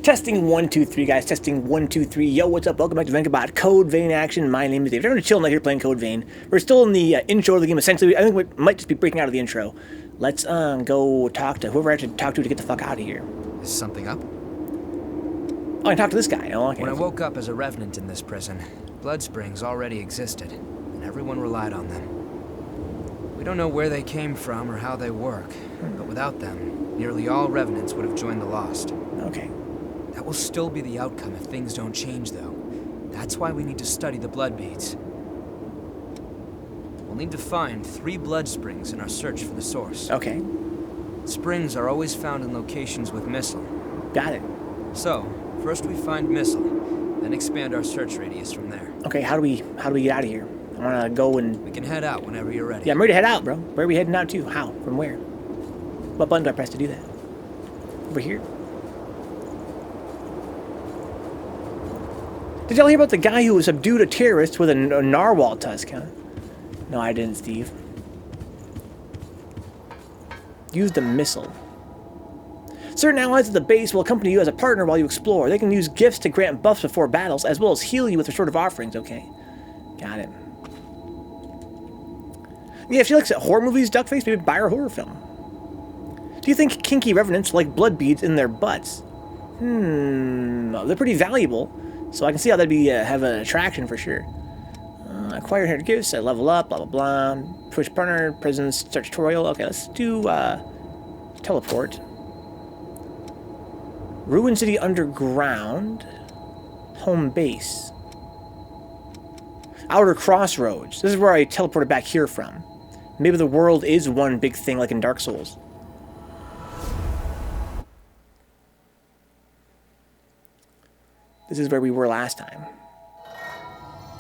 Testing 1, 2, 3, guys. Testing 1, 2, 3. Yo, what's up? Welcome back to Vencabot. Code Vein action. My name is Dave. Everyone chilling out here playing Code Vein. We're still in the intro of the game. Essentially, I think we might just be breaking out of the intro. Let's go talk to whoever I have to talk to get the fuck out of here. Is something up? Oh, I can talk to this guy. Oh, okay. When I woke up as a revenant in this prison, blood springs already existed, and everyone relied on them. We don't know where they came from or how they work, but without them, nearly all revenants would have joined the Lost. Okay. That will still be the outcome if things don't change, though. That's why we need to study the blood beads. We'll need to find 3 blood springs in our search for the source. Okay. Springs are always found in locations with mistle. Got it. So, first we find mistle, then expand our search radius from there. Okay, how do we get out of here? I want to go and... We can head out whenever you're ready. Yeah, I'm ready to head out, bro. Where are we heading out to? How? From where? What button do I press to do that? Over here? Did y'all hear about the guy who subdued a terrorist with a narwhal tusk, huh? No, I didn't, Steve. Use the missile. Certain allies at the base will accompany you as a partner while you explore. They can use gifts to grant buffs before battles, as well as heal you with restorative offerings. Okay. Got it. Yeah, if she likes horror movies, Duckface, maybe buy her a horror film. Do you think kinky revenants like blood beads in their butts? They're pretty valuable. So I can see how that'd be have an attraction for sure. Acquire inherited gifts, level up, blah, blah, blah. Push partner, prison, start tutorial. Okay, let's do teleport. Ruin City Underground. Home base. Outer Crossroads. This is where I teleported back here from. Maybe the world is one big thing like in Dark Souls. This is where we were last time.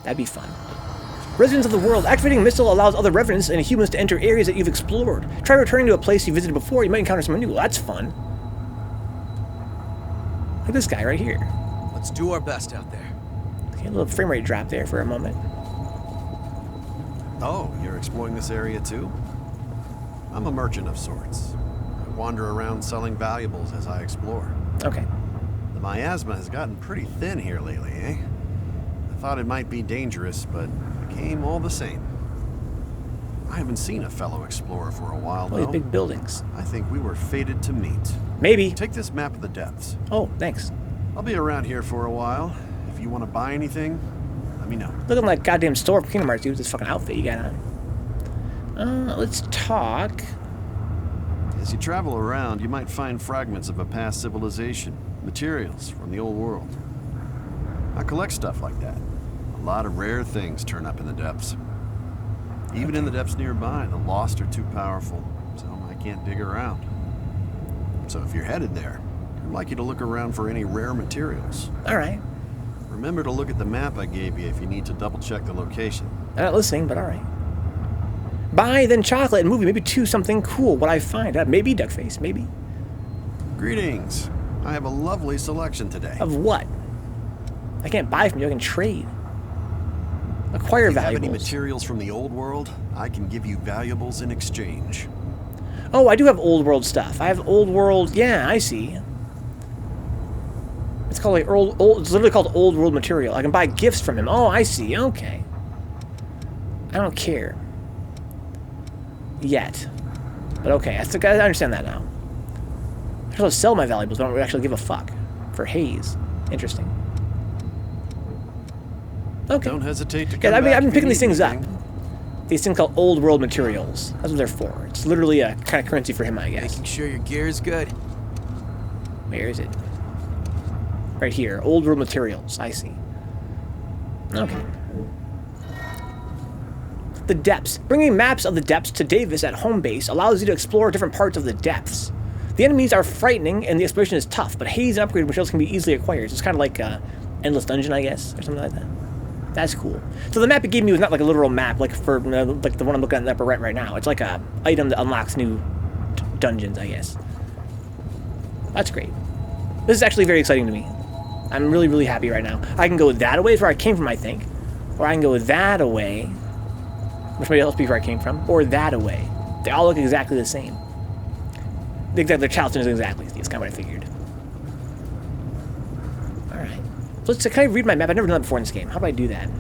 That'd be fun. Residents of the world. Activating Mistle allows other revenants and humans to enter areas that you've explored. Try returning to a place you visited before. You might encounter someone new. Well, that's fun. Look at this guy right here. Let's do our best out there. Okay, a little frame rate drop there for a moment. Oh, you're exploring this area too? I'm a merchant of sorts. I wander around selling valuables as I explore. Okay. The miasma has gotten pretty thin here lately, eh? I thought it might be dangerous, but it came all the same. I haven't seen a fellow explorer for a while, though. These big buildings. I think we were fated to meet. Maybe. Take this map of the depths. Oh, thanks. I'll be around here for a while. If you want to buy anything, let me know. Looking like goddamn store from Kingdom Hearts, dude. This fucking outfit you got on. Let's talk. As you travel around, you might find fragments of a past civilization. Materials from the old world. I collect stuff like that. A lot of rare things turn up in the depths. Even in the depths nearby, the Lost are too powerful, so I can't dig around. So if you're headed there, I'd like you to look around for any rare materials. Alright. Remember to look at the map I gave you if you need to double check the location. I'm not listening, but alright. Buy, then chocolate and movie. Maybe choose something cool. What I find. Maybe Duckface. Maybe. Greetings. I have a lovely selection today. Of what? I can't buy from you. I can trade. Acquire if you valuables. have any materials from the old world, I can give you valuables in exchange. Oh, I do have old world stuff. I have old world. Yeah, I see. It's called like old. It's literally called old world material. I can buy gifts from him. Oh, I see. Okay. I don't care. Yet. But okay, I understand that now. I can also sell my valuables, but I don't actually give a fuck. For haze. Interesting. Okay. Don't hesitate to come Yeah, back I've been if picking you these need things up. anything. These things called old world materials. That's what they're for. It's literally a kind of currency for him, I guess. Making sure your gear is good. Where is it? Right here. Old world materials. I see. Okay. The depths. Bringing maps of the depths to Davis at home base allows you to explore different parts of the depths. The enemies are frightening and the exploration is tough, but haze and upgrade materials can be easily acquired. So it's kind of like Endless Dungeon, I guess, or something like that. That's cool. So the map it gave me was not like a literal map, like for like the one I'm looking at in the upper right now. It's like a item that unlocks new dungeons, I guess. That's great. This is actually very exciting to me. I'm really, really happy right now. I can go that way, where I came from, I think, or I can go that away, which might else be where I came from, or that away. They all look exactly the same. Their Charleston is exactly. It's kind of what I figured. So can I read my map? I've never done that before in this game. How do I do that?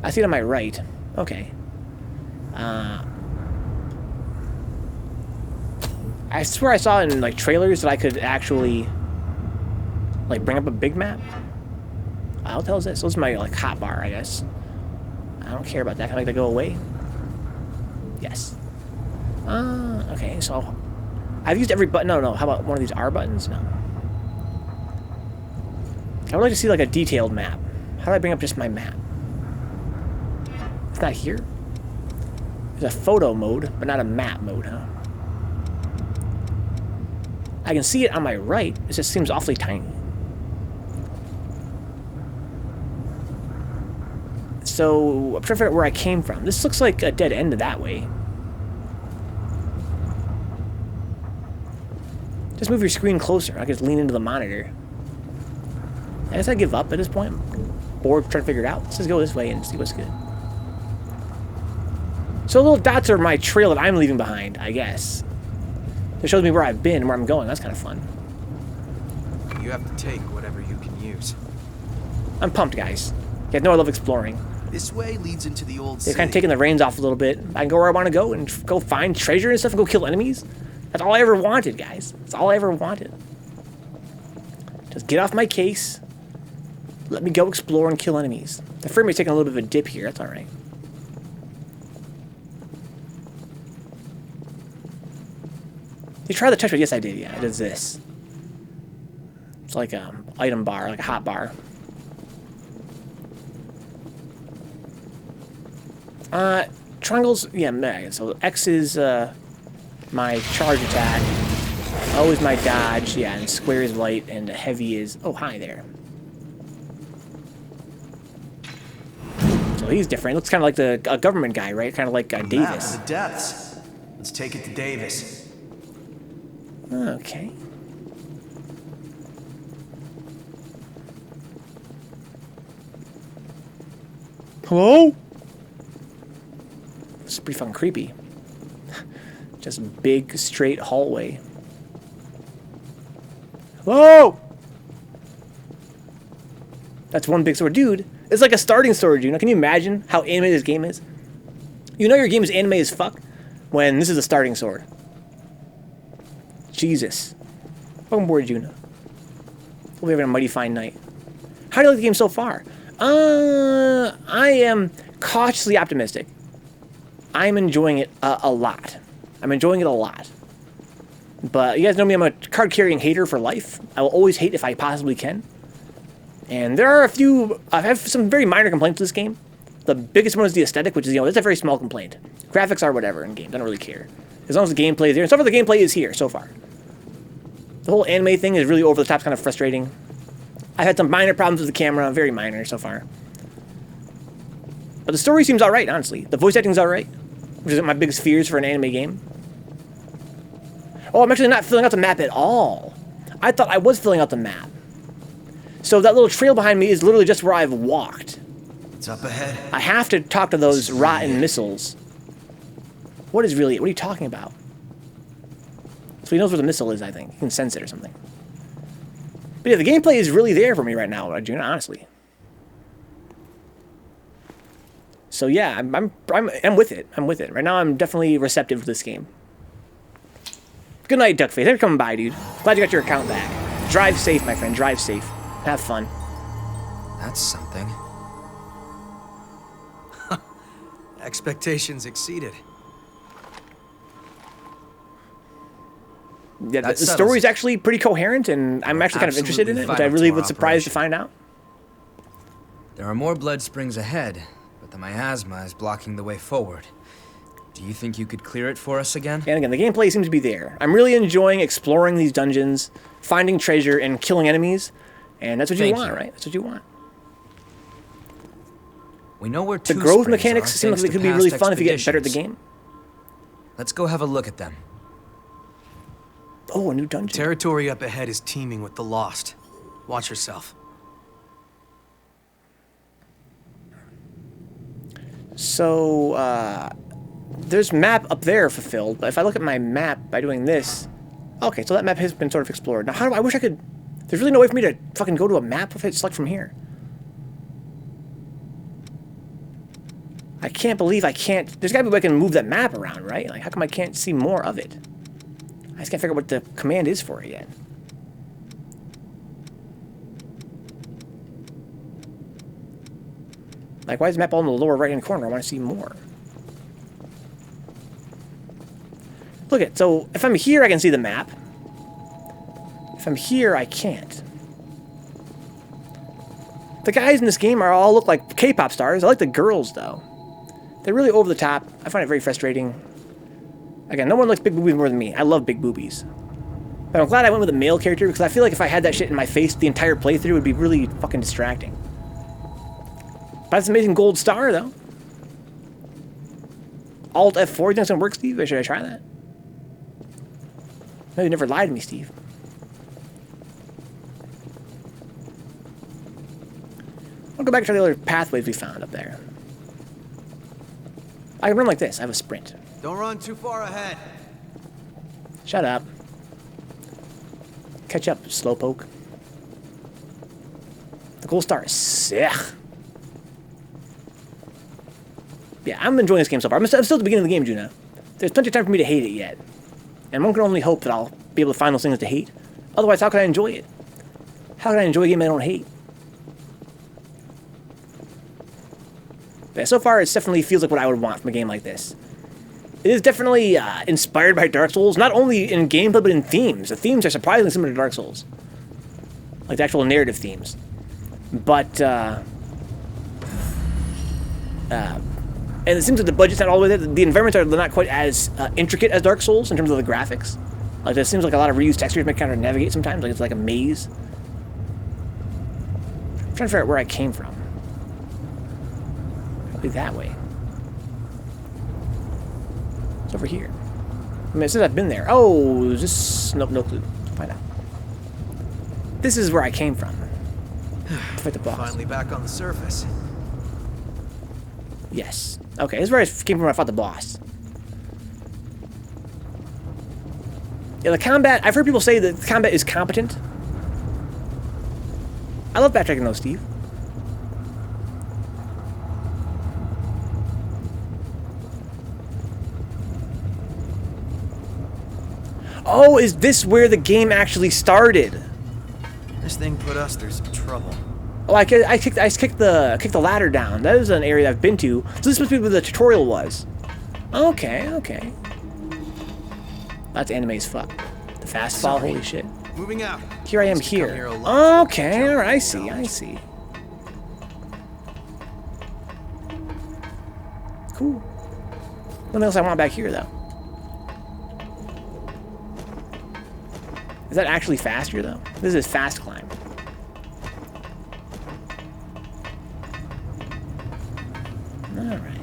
I see it on my right. Okay. I swear I saw in like trailers that I could actually like bring up a big map. What the hell is this? This is my like hot bar, I guess. I don't care about that. Can I make that go away? Yes. Okay, so I've used every button. No, how about one of these R buttons? No. I would like to see like a detailed map. How do I bring up just my map? It's not here. There's a photo mode, but not a map mode, huh? I can see it on my right. It just seems awfully tiny. So I'm trying to figure out where I came from. This looks like a dead end that way. Just move your screen closer. I can just lean into the monitor. I guess I give up at this point. I'm bored trying to figure it out. Let's just go this way and see what's good. So little dots are my trail that I'm leaving behind, I guess. It shows me where I've been and where I'm going. That's kind of fun. You have to take whatever you can use. I'm pumped, guys. You guys know I love exploring. This way leads into the old They're city. kind of taking the reins off a little bit. I can go where I want to go and go find treasure and stuff and go kill enemies. That's all I ever wanted, guys. That's all I ever wanted. Just get off my case. Let me go explore and kill enemies. The frame rate's taking a little bit of a dip here. That's all right. You try the touchpad? Yes, I did. Yeah, it does this. It's like a item bar, like a hot bar. Triangles, yeah, so X is my charge attack. O is my dodge, yeah, and square is light, and heavy is... Oh, hi there. So he's different. Looks kind of like a government guy, right? Kind of like Davis. Map of the depths. Let's take it to Davis. Okay. Hello? This is pretty fucking creepy. Just big, straight hallway. Hello? That's one big sword. Dude, it's like a starting sword, you know? Can you imagine how animated this game is? You know your game is anime as fuck when this is a starting sword. Jesus. Welcome aboard, Juna. We'll be having a mighty fine night. How do you like the game so far? I am cautiously optimistic. I'm enjoying it a lot. I'm enjoying it a lot. But you guys know me, I'm a card-carrying hater for life. I will always hate if I possibly can. And there are a few... I have some very minor complaints with this game. The biggest one is the aesthetic, which is, you know, that's a very small complaint. Graphics are whatever in game. I don't really care. As long as the gameplay is there. And so far the gameplay is here, so far. The whole anime thing is really over the top, kind of frustrating. I've had some minor problems with the camera, very minor so far. But the story seems alright, honestly. The voice acting's alright, which is my biggest fears for an anime game. Oh, I'm actually not filling out the map at all. I thought I was filling out the map. So that little trail behind me is literally just where I've walked. It's up ahead. I have to talk to those rotten missiles. What is really... What are you talking about? So he knows where the missile is, I think. He can sense it or something. But yeah, the gameplay is really there for me right now, Juna, honestly. So yeah, I'm with it. I'm with it. Right now I'm definitely receptive to this game. Good night, Duckface. Thanks for coming by, dude. Glad you got your account back. Drive safe, my friend. Drive safe. Have fun. That's something. Expectations exceeded. Yeah, the story's actually pretty coherent, and I'm actually kind of interested in it, which I really was surprised to find out. There are more blood springs ahead, but the miasma is blocking the way forward. Do you think you could clear it for us again? And again, the gameplay seems to be there. I'm really enjoying exploring these dungeons, finding treasure, and killing enemies, and that's what you want, right? That's what you want. We know where the growth mechanics seem like they could be really fun if you get better at the game. Let's go have a look at them. Oh, a new dungeon. Territory up ahead is teeming with the lost. Watch yourself. So, there's map up there fulfilled, but if I look at my map by doing this, Okay, so that map has been sort of explored. Now, how do I wish I could... There's really no way for me to fucking go to a map if it's select from here. I can't believe I can't... There's gotta be a way I can move that map around, right? Like, how come I can't see more of it? I just can't figure out what the command is for it yet. Like, why is the map all in the lower right-hand corner? I want to see more. Look at, so if I'm here, I can see the map. If I'm here, I can't. The guys in this game all look like K-pop stars. I like the girls, though. They're really over the top. I find it very frustrating. Again, no one likes big boobies more than me. I love big boobies. But I'm glad I went with a male character, because I feel like if I had that shit in my face the entire playthrough, it would be really fucking distracting. But it's an amazing gold star, though. Alt F4, you think it's gonna work, Steve? Or should I try that? No, you never lied to me, Steve. I'll go back and try the other pathways we found up there. I can run like this. I have a sprint. Don't run too far ahead. Shut up. Catch up, slowpoke. The gold star is sick. Yeah, I'm enjoying this game so far. I'm still at the beginning of the game, Juna. There's plenty of time for me to hate it yet. And one can only hope that I'll be able to find those things to hate. Otherwise, how can I enjoy it? How can I enjoy a game I don't hate? But so far, it definitely feels like what I would want from a game like this. It is definitely inspired by Dark Souls, not only in gameplay, but in themes. The themes are surprisingly similar to Dark Souls. Like the actual narrative themes. But, and it seems like the budget's not all the way there. The environments are not quite as intricate as Dark Souls in terms of the graphics. Like, there seems like a lot of reused textures make kind of navigate sometimes. Like, it's like a maze. I'm trying to figure out where I came from. Probably that way. It's over here. I mean, it says I've been there. Oh, is this... Nope, no clue. Find out. This is where I came from. Fight the boss. Finally back on the surface. Yes. Okay, this is where I came from when I fought the boss. Yeah, the combat... I've heard people say that the combat is competent. I love backtracking though, Steve. Oh, is this where the game actually started? This thing put us through some trouble. Oh, I kicked the ladder down. That is an area I've been to. So this must be where the tutorial was. Okay, okay. That's anime as fuck. The fast fall, holy shit. Moving out. Here I am here. Okay, alright, I see, I see. Cool. What else I want back here, though? Is that actually faster, though? This is fast climb. Alright.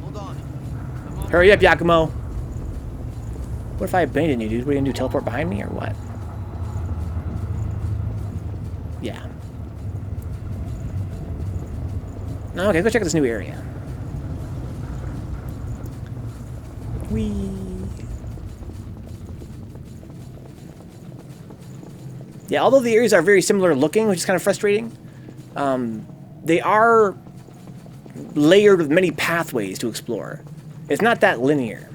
Hold on. Hurry up, Yakumo. What if I abandon you, dude? What are you gonna do, teleport behind me, or what? Yeah. Okay, let's go check out this new area. Whee! Yeah, although the areas are very similar looking, which is kind of frustrating, they are layered with many pathways to explore. It's not that linear.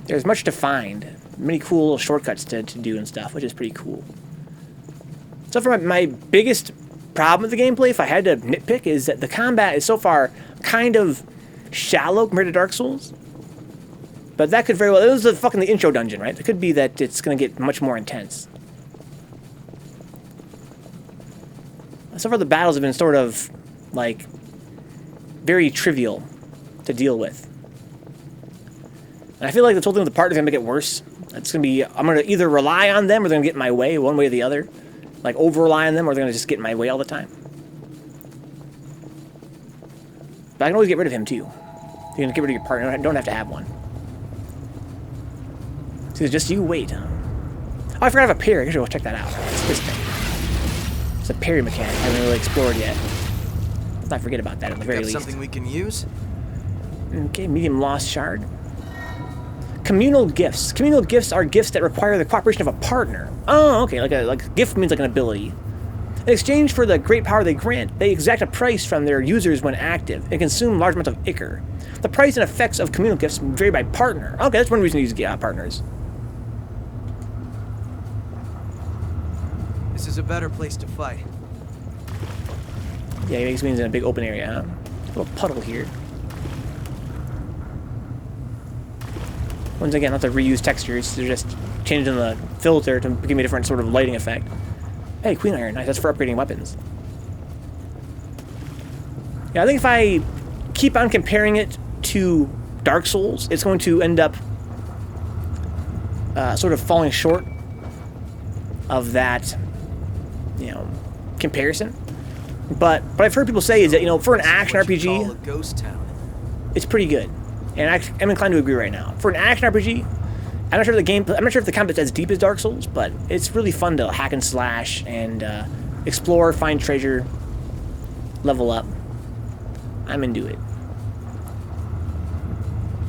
There's much to find, many cool little shortcuts to do and stuff, which is pretty cool. So for my biggest problem with the gameplay, if I had to nitpick, is that the combat is so far kind of shallow compared to Dark Souls. But that could very well... It was the intro dungeon, right? It could be that it's going to get much more intense. So far the battles have been sort of, like, very trivial to deal with. And I feel like this whole thing with the partner is going to make it worse. It's going to be... I'm going to either rely on them or they're going to get in my way, one way or the other. Like, over-rely on them or they're going to just get in my way all the time. But I can always get rid of him, too. You're going to get rid of your partner. Don't have to have one. So it's just you wait. Oh, I forgot I have a parry. I should go check that out. It's this thing. It's a parry mechanic I haven't really explored yet. Let's not forget about that at the very least. Something we can use? Okay, medium lost shard. Communal gifts. Communal gifts are gifts that require the cooperation of a partner. Oh, okay. Like gift means like an ability. In exchange for the great power they grant, they exact a price from their users when active and consume large amounts of ichor. The price and effects of communal gifts vary by partner. Okay, that's one reason to use partners. This is a better place to fight. Yeah, it makes means in a big open area, huh? A little puddle here. Once again, not to reuse textures, they're just changing the filter to give me a different sort of lighting effect. Hey, Queen Iron, nice, that's for upgrading weapons. Yeah, I think if I keep on comparing it to Dark Souls, it's going to end up sort of falling short of that, you know, comparison. But what I've heard people say is that, you know, for an action RPG, A ghost town. it's pretty good. And I'm inclined to agree right now. For an action RPG, I'm not sure if the combat's as deep as Dark Souls, but it's really fun to hack and slash and explore, find treasure, level up. I'm into it.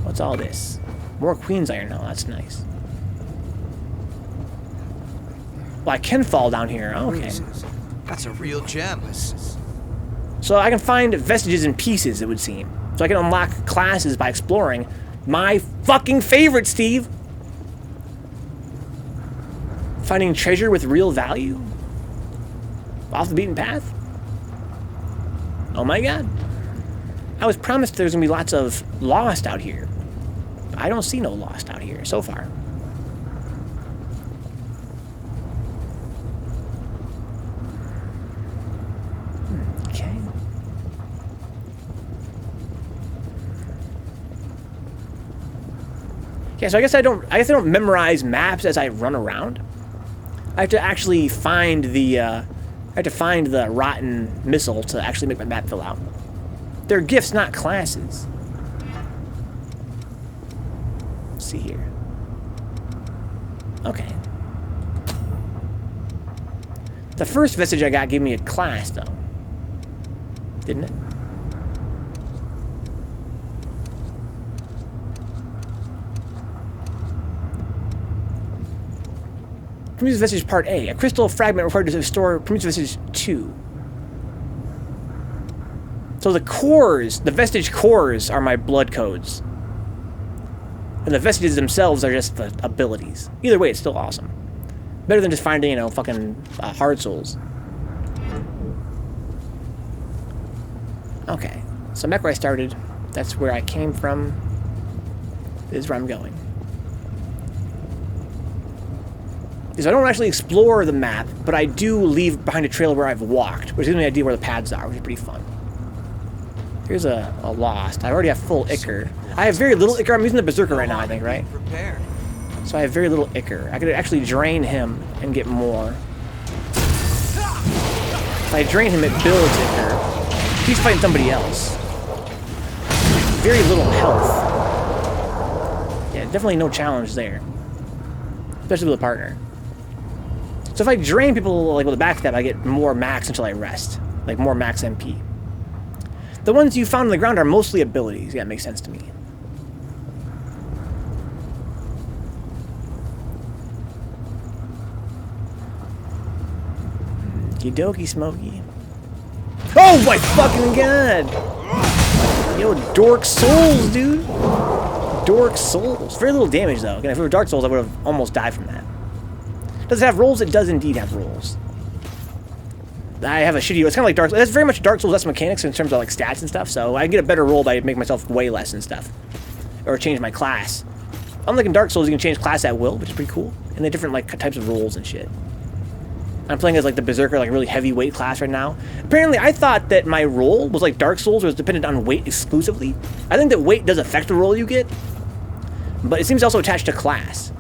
What's all this? More Queen's Iron now, that's nice. Well, I can fall down here. Okay. That's a real gem. So I can find vestiges in pieces, it would seem. So I can unlock classes by exploring. My fucking favorite, Steve! Finding treasure with real value? Off the beaten path? Oh my god. I was promised there's gonna be lots of lost out here. I don't see no lost out here so far. Okay. Yeah, so I guess I don't memorize maps as I run around. I have to actually find the rotten missile to actually make my map fill out. They're gifts, not classes. Let's see here. Okay. The first vestige I got gave me a class, though. Didn't it? Prometheus Vestige Part A. A crystal fragment required to restore Prometheus Vestige 2. So the cores, the vestige cores are my blood codes. And the vestiges themselves are just the abilities. Either way, it's still awesome. Better than just finding, you know, fucking hard souls. Okay. So back where I started, that's where I came from. This is where I'm going. So I don't actually explore the map, but I do leave behind a trail where I've walked, which gives me an idea where the paths are, which is pretty fun. Here's a lost. I already have full ichor. I have very little ichor. I'm using the berserker right now, I think, right? So I have very little ichor. I could actually drain him and get more. If I drain him, it builds ichor. He's fighting somebody else. Very little health. Yeah, definitely no challenge there. Especially with a partner. So if I drain people like with a backstab, I get more max until I rest. Like more max MP. The ones you found on the ground are mostly abilities. Yeah, it makes sense to me. Okie Smokey. Oh my fucking god! Yo, Dork Souls, dude! Dork Souls. Very little damage though. Again, if it were Dark Souls, I would have almost died from that. Does it have rolls? It does indeed have rolls. I have a shitty... It's kind of like Dark Souls. That's very much Dark Souls. That's mechanics in terms of like stats and stuff. So I get a better roll by making myself way less and stuff. Or change my class. Unlike in Dark Souls, you can change class at will, which is pretty cool. And they have different like types of rolls and shit. I'm playing as like the Berserker, like a really heavyweight class right now. Apparently, I thought that my roll was like Dark Souls, was dependent on weight exclusively. I think that weight does affect the roll you get. But it seems also attached to class.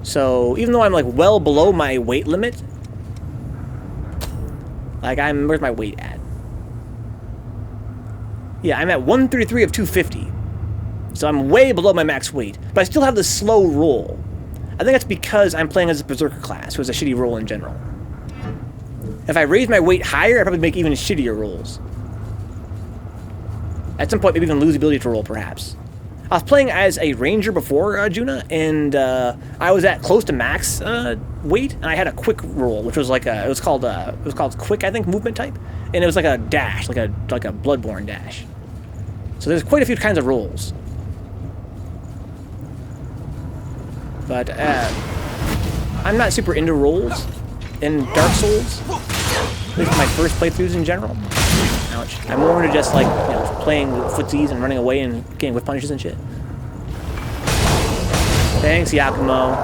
So even though I'm like well below my weight limit, like where's my weight at? Yeah, I'm at 133 of 250. So I'm way below my max weight, but I still have the slow roll. I think that's because I'm playing as a Berserker class, who has a shitty roll in general. If I raise my weight higher, I'd probably make even shittier rolls. At some point, maybe even lose the ability to roll, perhaps. I was playing as a ranger before Juna, and I was at close to max weight, and I had a quick roll, which was like it was called quick, I think, movement type, and it was like a dash, like a Bloodborne dash. So there's quite a few kinds of rolls. But I'm not super into rolls in Dark Souls. At least my first playthroughs in general. Ouch. I'm more into just like, you know, playing footsies and running away and getting whip punishes and shit. Thanks, Yakumo.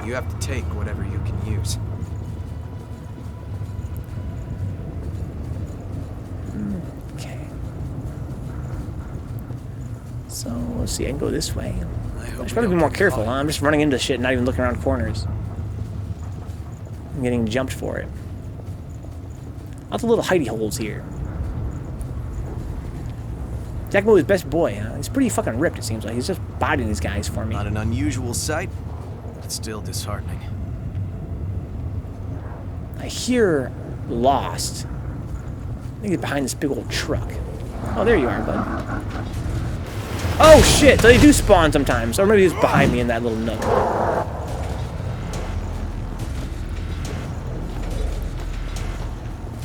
You have to take whatever you can use. Okay. So, let's see, I can go this way. I should probably be more careful, huh? I'm just running into shit and not even looking around corners. I'm getting jumped for it. Lots of little hidey holes here. Yakumo is best boy, huh? He's pretty fucking ripped, it seems like. He's just bodying these guys for me. Not an unusual sight, but still disheartening. I hear Lost. I think he's behind this big old truck. Oh, there you are, bud. Oh, shit! So they do spawn sometimes. Or maybe he's behind me in that little nook.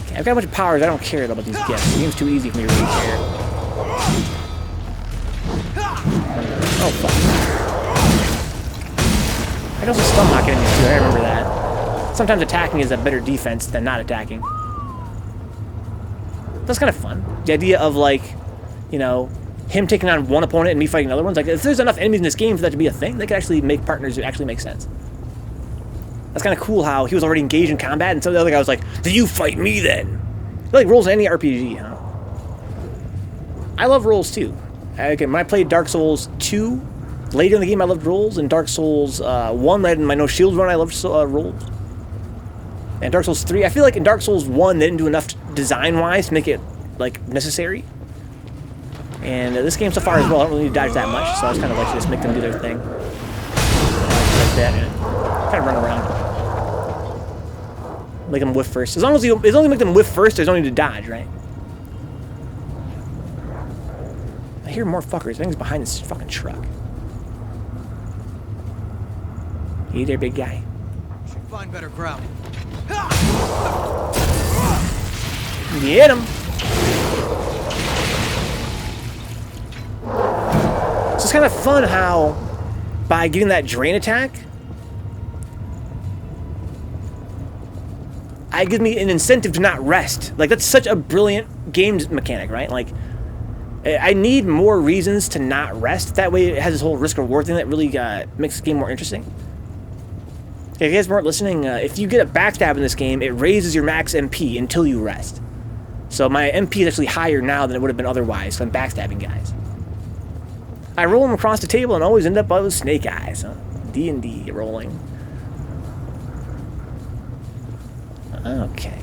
Okay, I've got a bunch of powers. I don't care about these gifts. The game's too easy for me to really care. Oh, fuck. I can also stun lock enemies too. I remember that. Sometimes attacking is a better defense than not attacking. That's kind of fun. The idea of, like, you know, him taking on one opponent and me fighting other ones. Like, if there's enough enemies in this game for that to be a thing, they could actually make partners who actually make sense. That's kind of cool how he was already engaged in combat, and so the other guy was like, "Do you fight me then?" It like rolls in any RPG, huh? I love rolls too. Again, when I played Dark Souls 2, later in the game I loved rolls, and Dark Souls 1, right in my No Shield run, I loved rolls. And Dark Souls 3, I feel like in Dark Souls 1 they didn't do enough design-wise to make it, like, necessary. And this game so far as well, I don't really need to dodge that much, so I was kind of like to just make them do their thing. Like that, and kind of run around. Make them whiff first. As long as you make them whiff first, there's no need to dodge, right? I hear more fuckers. I think it's behind this fucking truck. Hey there, big guy. Should find better ground. Get him! So it's kind of fun how, by getting that drain attack, it gives me an incentive to not rest. Like, that's such a brilliant game mechanic, right? Like, I need more reasons to not rest. That way it has this whole risk-reward thing that really makes the game more interesting. If you guys weren't listening, if you get a backstab in this game, it raises your max MP until you rest. So my MP is actually higher now than it would have been otherwise, so I'm backstabbing guys. I roll them across the table and always end up with snake eyes. Huh? D&D rolling. Okay.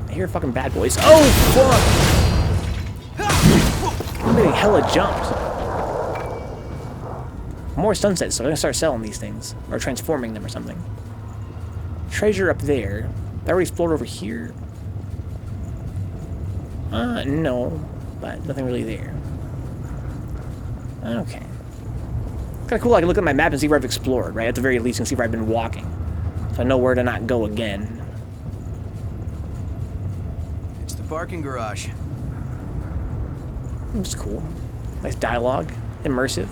I hear fucking bad boys. Oh, fuck! I'm getting hella jumped. More sunsets, so I'm gonna start selling these things. Or transforming them or something. Treasure up there. Did I already explored over here? No. But nothing really there. Okay. Kinda cool, I can look at my map and see where I've explored, right? At the very least, and see where I've been walking. So I know where to not go again. It's the parking garage. It's cool. Nice dialogue. Immersive.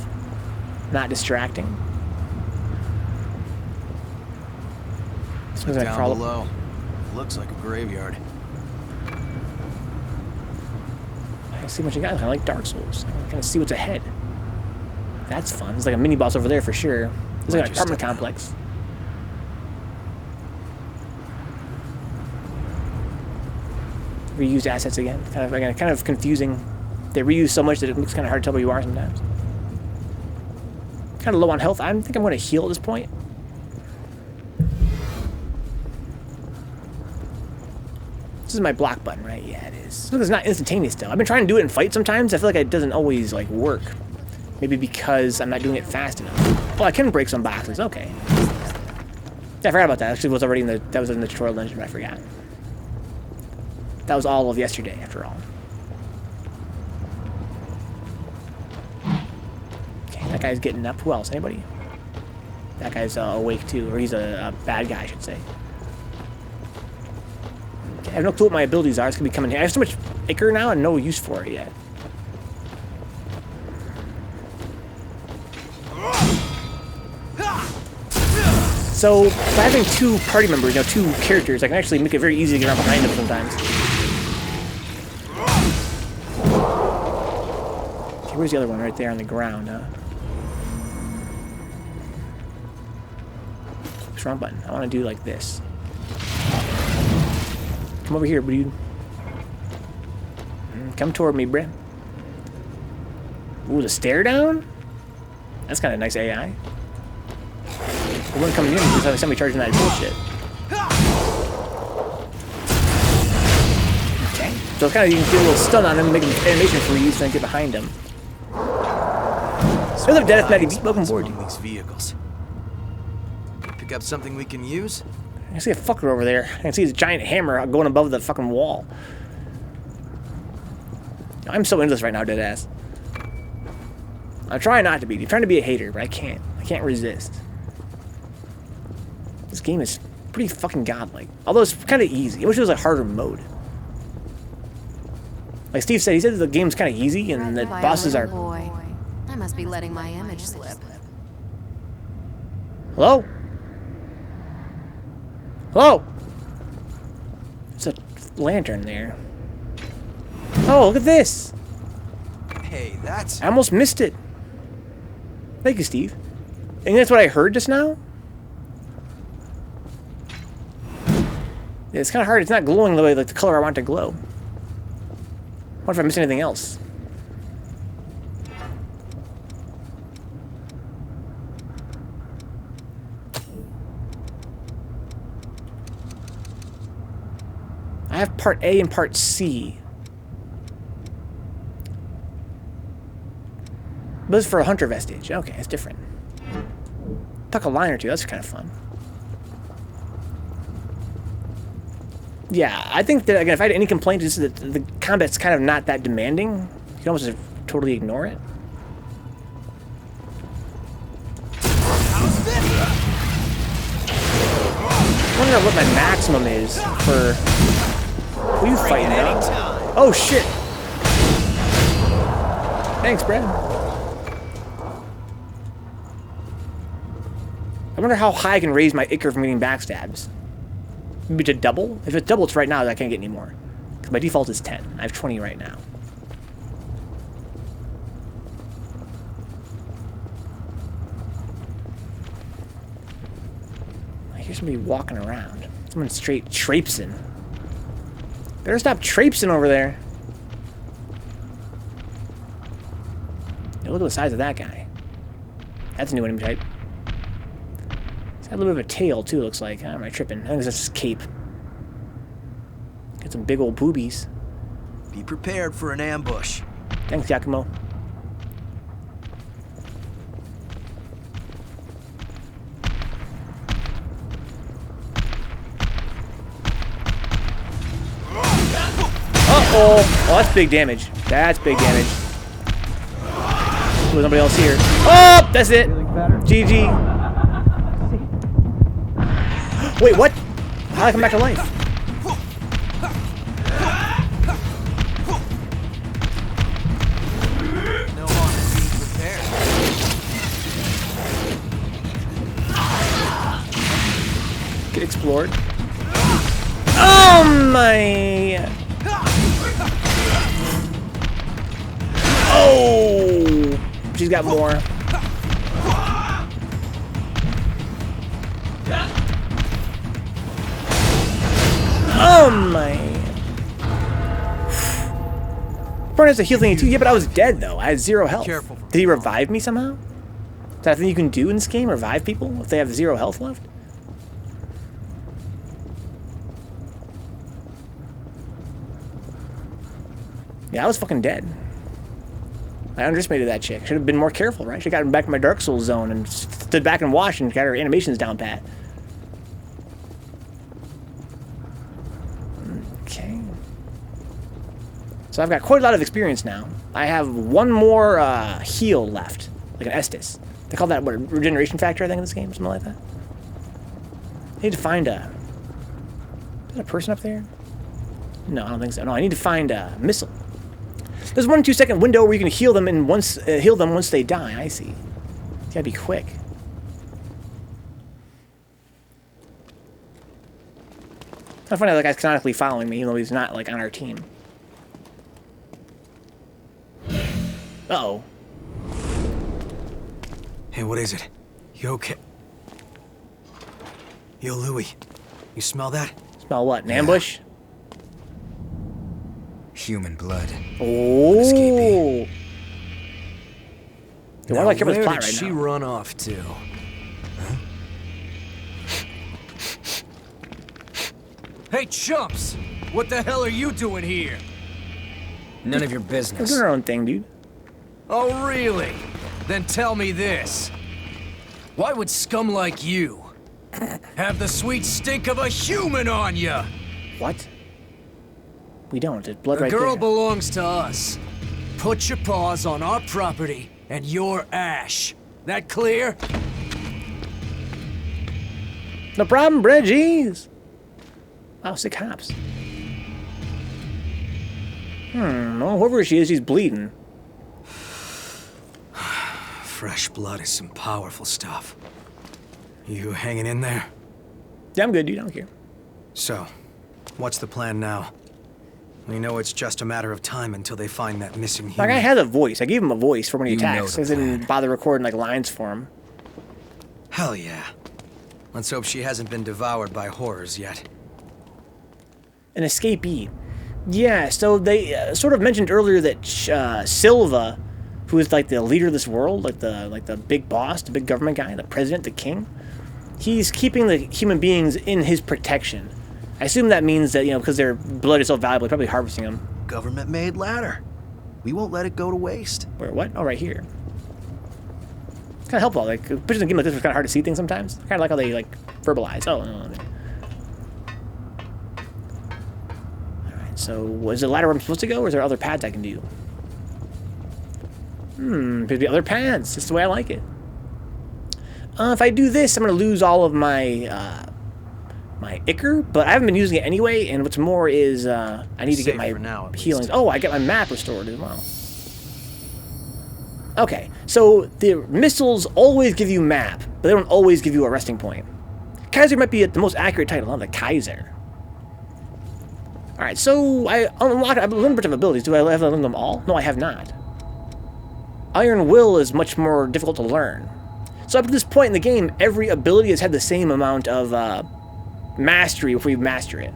Not distracting. So Down below. Looks like a graveyard. I see what you got. I like Dark Souls. I kind of see what's ahead. That's fun. There's like a mini boss over there for sure. There's like an apartment complex. Reused assets again. Kind of confusing. They reuse so much that it looks kind of hard to tell where you are sometimes. Kind of low on health. I think I'm going to heal at this point. This is my block button, right? Yeah, it is. Look, it's not instantaneous though. I've been trying to do it in fight sometimes. I feel like it doesn't always like work. Maybe because I'm not doing it fast enough. Well, I can break some boxes. Okay. Yeah, I forgot about that. Actually, it was already in that was in the tutorial engine, but I forgot. That was all of yesterday, after all. That guy's getting up. Who else? Anybody? That guy's awake too, or he's a bad guy, I should say. Okay, I have no clue what my abilities are. It's gonna be coming here. I have so much ichor now and no use for it yet. So, by having two party members, you know, two characters, I can actually make it very easy to get around behind them sometimes. Okay, where's the other one? Right there on the ground, huh? What's wrong button? I want to do like this. Come over here, dude. Come toward me, bruh. Ooh, the stare down? That's kind of nice AI. It wouldn't come in because somebody charging that bullshit. Okay. So it's kind of, you can get a little stun on him, make an animation freeze, then get behind him. There's a death matty. Welcome aboard. These vehicles. Pick up something we can use? I see a fucker over there. I can see his giant hammer going above the fucking wall. I'm so into this right now, deadass. I'm trying not to be. I'm trying to be a hater, but I can't. I can't resist. This game is pretty fucking godlike. Although it's kind of easy. I wish it was a harder mode. Like Steve said, he said the game's kind of easy and the bosses are... Boy. I must be letting my image slip. Hello? Hello? There's a lantern there. Oh, look at this! Hey, that's... I almost missed it. Thank you, Steve. And that's what I heard just now? Yeah, it's kind of hard. It's not glowing the way, like the color I want it to glow. What if I miss anything else? I have part A and part C. But this is for a hunter vestige. Okay, it's different. Tuck a line or two. That's kind of fun. Yeah, I think that, again, if I had any complaint, is that the combat's kind of not that demanding. You can almost just totally ignore it. I wonder what my maximum is for... Who are you fighting now? Oh, shit! Thanks, Brad. I wonder how high I can raise my ichor from getting backstabs. Maybe to double? If it's double, it's right now, I can't get any more. Because my default is 10. I have 20 right now. I hear somebody walking around. Someone's straight traipsing. Better stop traipsing over there. Look at the size of that guy. That's a new enemy type. He's got a little bit of a tail, too, looks like. Am I tripping? I think it's just his cape. Got some big old boobies. Be prepared for an ambush. Thanks, Yakumo. Uh-oh! Oh, that's big damage. That's big damage. There's nobody else here. Oh! That's it! GG. Wait, what? How did I come back to life? No longer being prepared. Get explored. Oh my! Oh! She's got more. Oh my! Burn has a heal thing too. Yeah, but I was dead though. I had 0 health. Careful. Did he revive me somehow? Is that a thing you can do in this game? Revive people if they have 0 health left? Yeah, I was fucking dead. I underestimated that chick. Should have been more careful, right? Should have gotten back in my Dark Souls zone and stood back and watched and got her animations down pat. Okay. So I've got quite a lot of experience now. I have one more heal left. like an Estus. They call that, what, a regeneration factor, I think, in this game, something like that. I need to find a... Is there a person up there? No, I don't think so. No, I need to find a mistle. There's a 1 to 2 second window where you can heal them and heal them once they die. I see. You gotta be quick. I find out that guy's canonically following me, even though he's not, like, on our team. Uh-oh. Hey, what is it? You okay? Yo, Louie. You smell that? Smell what? An ambush? Human blood. Oh. Escapee. Dude, why do I care about this plot Where did right she now? run off to? Huh? Hey, chumps! What the hell are you doing here? None of your They're business. doing their own thing, dude. Oh, really? Then tell me this. Why would scum like you have the sweet stink of a human on ya? What? We don't. There's blood The right girl there. belongs to us. Put your paws on our property and your ash. That clear? No problem, Brad. Jeez. Wow, 6 cops. Well, whoever she is, she's bleeding. Fresh blood is some powerful stuff. You hanging in there? Yeah, I'm good, dude. I don't care. So, what's the plan now? We know it's just a matter of time until they find that missing Like, human. I had a voice. I gave him a voice for when he You know attacks. the I didn't plan. bother recording, like, lines for him. Hell yeah. Let's hope she hasn't been devoured by horrors yet. An escapee. Yeah, so they sort of mentioned earlier that Silva, who is like the leader of this world, like the big boss, the big government guy, the president, the king, he's keeping the human beings in his protection. I assume that means that, you know, because their blood is so valuable, he's probably harvesting them. Government-made ladder. We won't let it go to waste. Where, what? Oh, right here. Kind of helpful. Like, pictures in a game like this are kind of hard to see things sometimes. Kind of like how they, like, verbalize. Oh, no. Alright, so was the ladder where I'm supposed to go, or is there other paths I can do? There's the other paths. That's the way I like it. If I do this, I'm going to lose all of my, my ichor, but I haven't been using it anyway, and what's more is, I need to get Safe my for now, at healings. least. Oh, I get my map restored as well. Okay, so the missiles always give you map, but they don't always give you a resting point. Kaiser might be the most accurate title, huh? The Kaiser. Alright, so I unlocked a bunch of abilities. Do I have them all? No, I have not. Iron Will is much more difficult to learn. So up to this point in the game, every ability has had the same amount of mastery before you master it.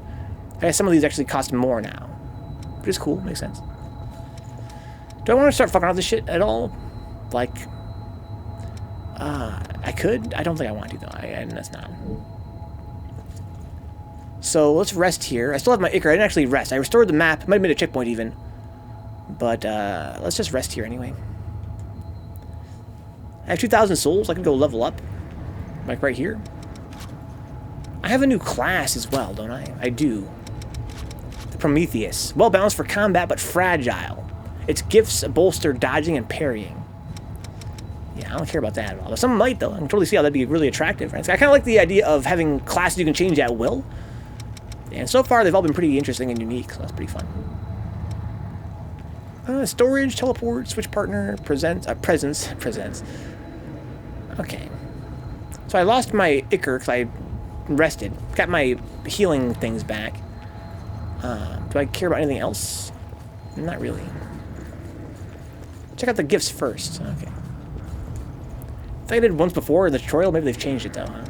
I guess some of these actually cost more now. Which is cool, makes sense. Do I want to start fucking off this shit at all? Like, I could. I don't think I want to, though. That's not. So let's rest here. I still have my ichor. I didn't actually rest. I restored the map. Might have made a checkpoint even. But let's just rest here anyway. I have 2,000 souls. I can go level up. Like right here. I have a new class as well, don't I? I do. The Prometheus. Well balanced for combat, but fragile. Its gifts bolster dodging and parrying. Yeah, I don't care about that at all. But some might, though. I can totally see how that'd be really attractive. Right? I kind of like the idea of having classes you can change at will. And so far, they've all been pretty interesting and unique, so that's pretty fun. Storage, teleport, switch partner, presence. Okay. So I lost my ichor because I rested. Got my healing things back. Do I care about anything else? Not really. Check out the gifts first. Okay. I think I did once before in the tutorial. Maybe they've changed it, though, huh?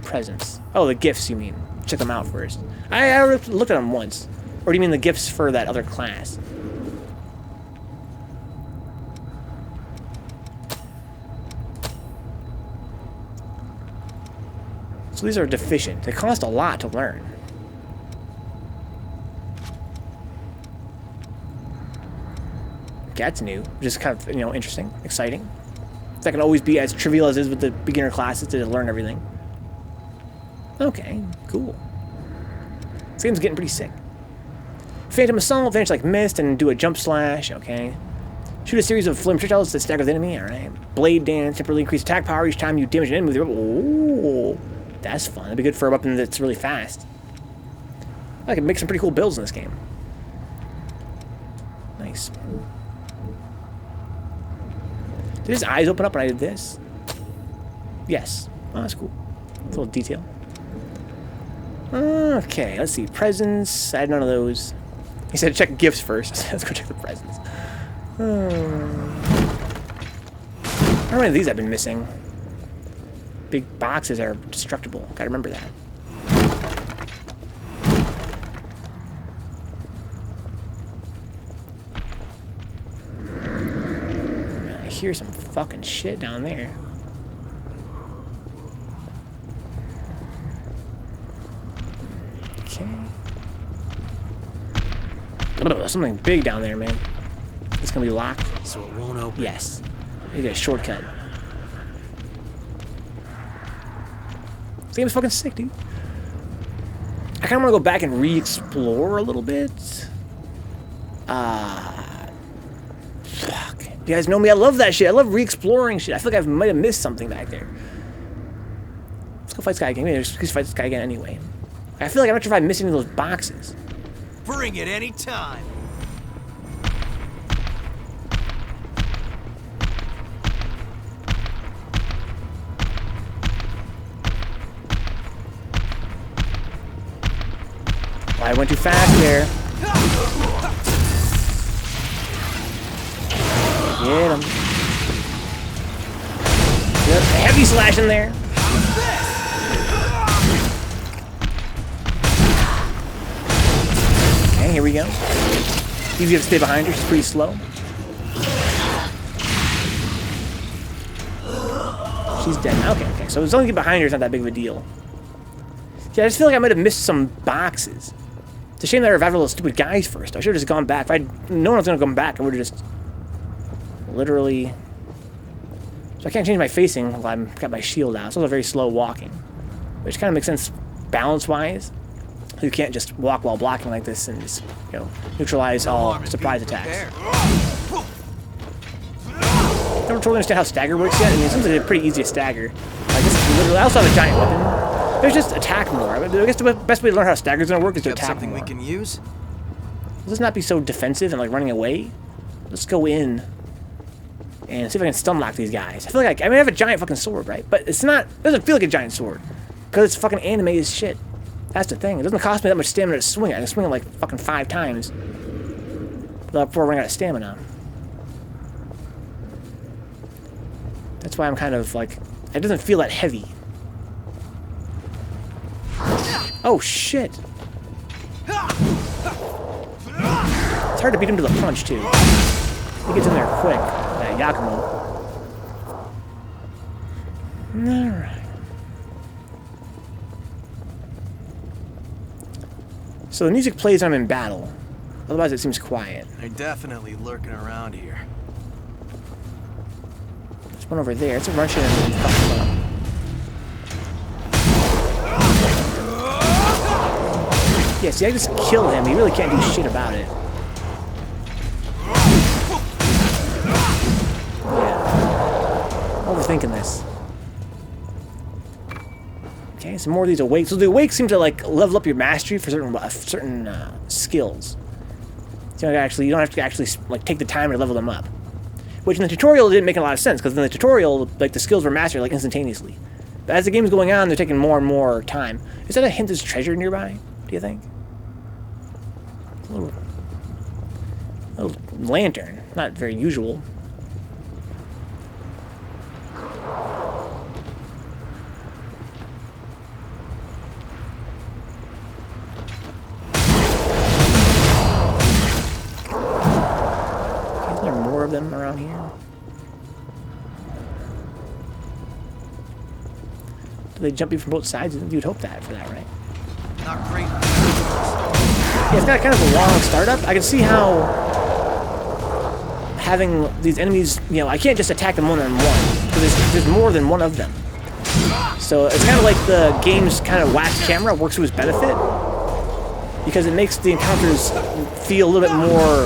Presents. Oh, the gifts, you mean. Check them out first. I looked at them once. Or do you mean the gifts for that other class? So these are deficient. They cost a lot to learn. That's new, which is kind of, you know, interesting, exciting. It's not going to always be as trivial as it is with the beginner classes to learn everything. Okay, cool. This game's getting pretty sick. Phantom Assault, vanish like mist, and do a jump slash, okay. Shoot a series of flame projectiles that stagger the enemy. All right. Blade dance temporarily increase attack power each time you damage an enemy with your weapon. Ooh, that's fun. That'd be good for a weapon that's really fast. I can make some pretty cool builds in this game. Nice. Did his eyes open up when I did this? Yes. Oh, that's cool. A little detail. Okay, let's see. Presents. I had none of those. He said check gifts first. Let's go check the presents. How many of these I've been missing? Big boxes are destructible. Gotta remember that. I hear some fucking shit down there. Okay. Oh, something big down there, man. It's gonna be locked. So it won't open. Yes. You get a shortcut. This game is fucking sick, dude. I kind of want to go back and re-explore a little bit. Fuck. You guys know me. I love that shit. I love re-exploring shit. I feel like I might have missed something back there. Let's go fight this guy again. Maybe let's fight this guy again anyway. I feel like I'm not sure if I'm missing any of those boxes. Bring it any time. I went too fast there. Get him. Yep, heavy slash in there. Okay, here we go. Easy to stay behind her. She's pretty slow. She's dead now. Okay. So as long as you get behind her, it's not that big of a deal. Yeah, I just feel like I might have missed some boxes. It's a shame that I revived all those stupid guys first. I should have just gone back. If I'd known I was going to come back, I would have just literally... So I can't change my facing while I've got my shield out. It's also very slow walking. Which kind of makes sense balance-wise. You can't just walk while blocking like this and just, you know, neutralize all surprise attacks. Never totally understand how stagger works yet. I mean, it seems like it's pretty easy to stagger. Like, this is literally... I also have a giant weapon. There's just attack more. I guess the best way to learn how stagger's gonna work is to attack something more. we can use? Let's not be so defensive and like running away. Let's go in and see if I can stun lock these guys. I feel like I have a giant fucking sword, right? But it's not. It doesn't feel like a giant sword because it's fucking anime as shit. That's the thing. It doesn't cost me that much stamina to swing it. I can swing it like fucking 5 times before I run out of stamina. That's why I'm kind of like. It doesn't feel that heavy. Oh shit! It's hard to beat him to the punch too. He gets in there quick. Yakumo. Alright. So the music plays when I'm in battle. Otherwise it seems quiet. They're definitely lurking around here. There's one over there. It's a Russian and fuck him up. Yeah, see, I just kill him. He really can't do shit about it. Yeah. Overthinking this. Okay, some more of these awakes. So the awakes seem to like level up your mastery for certain skills. So you don't have to actually like take the time to level them up. Which in the tutorial didn't make a lot of sense because in the tutorial, like the skills were mastered like instantaneously. But as the game's going on, they're taking more and more time. Is that a hint there's treasure nearby? Do you think? A little lantern, not very usual. Is there more of them around here? Do they jump you from both sides? You'd hope that for that, right? Not great. Yeah, it's got kind of a long startup. I can see how having these enemies, you know, I can't just attack them one-on-one, because there's more than one of them. So it's kind of like the game's kind of wax camera works to its benefit, because it makes the encounters feel a little bit more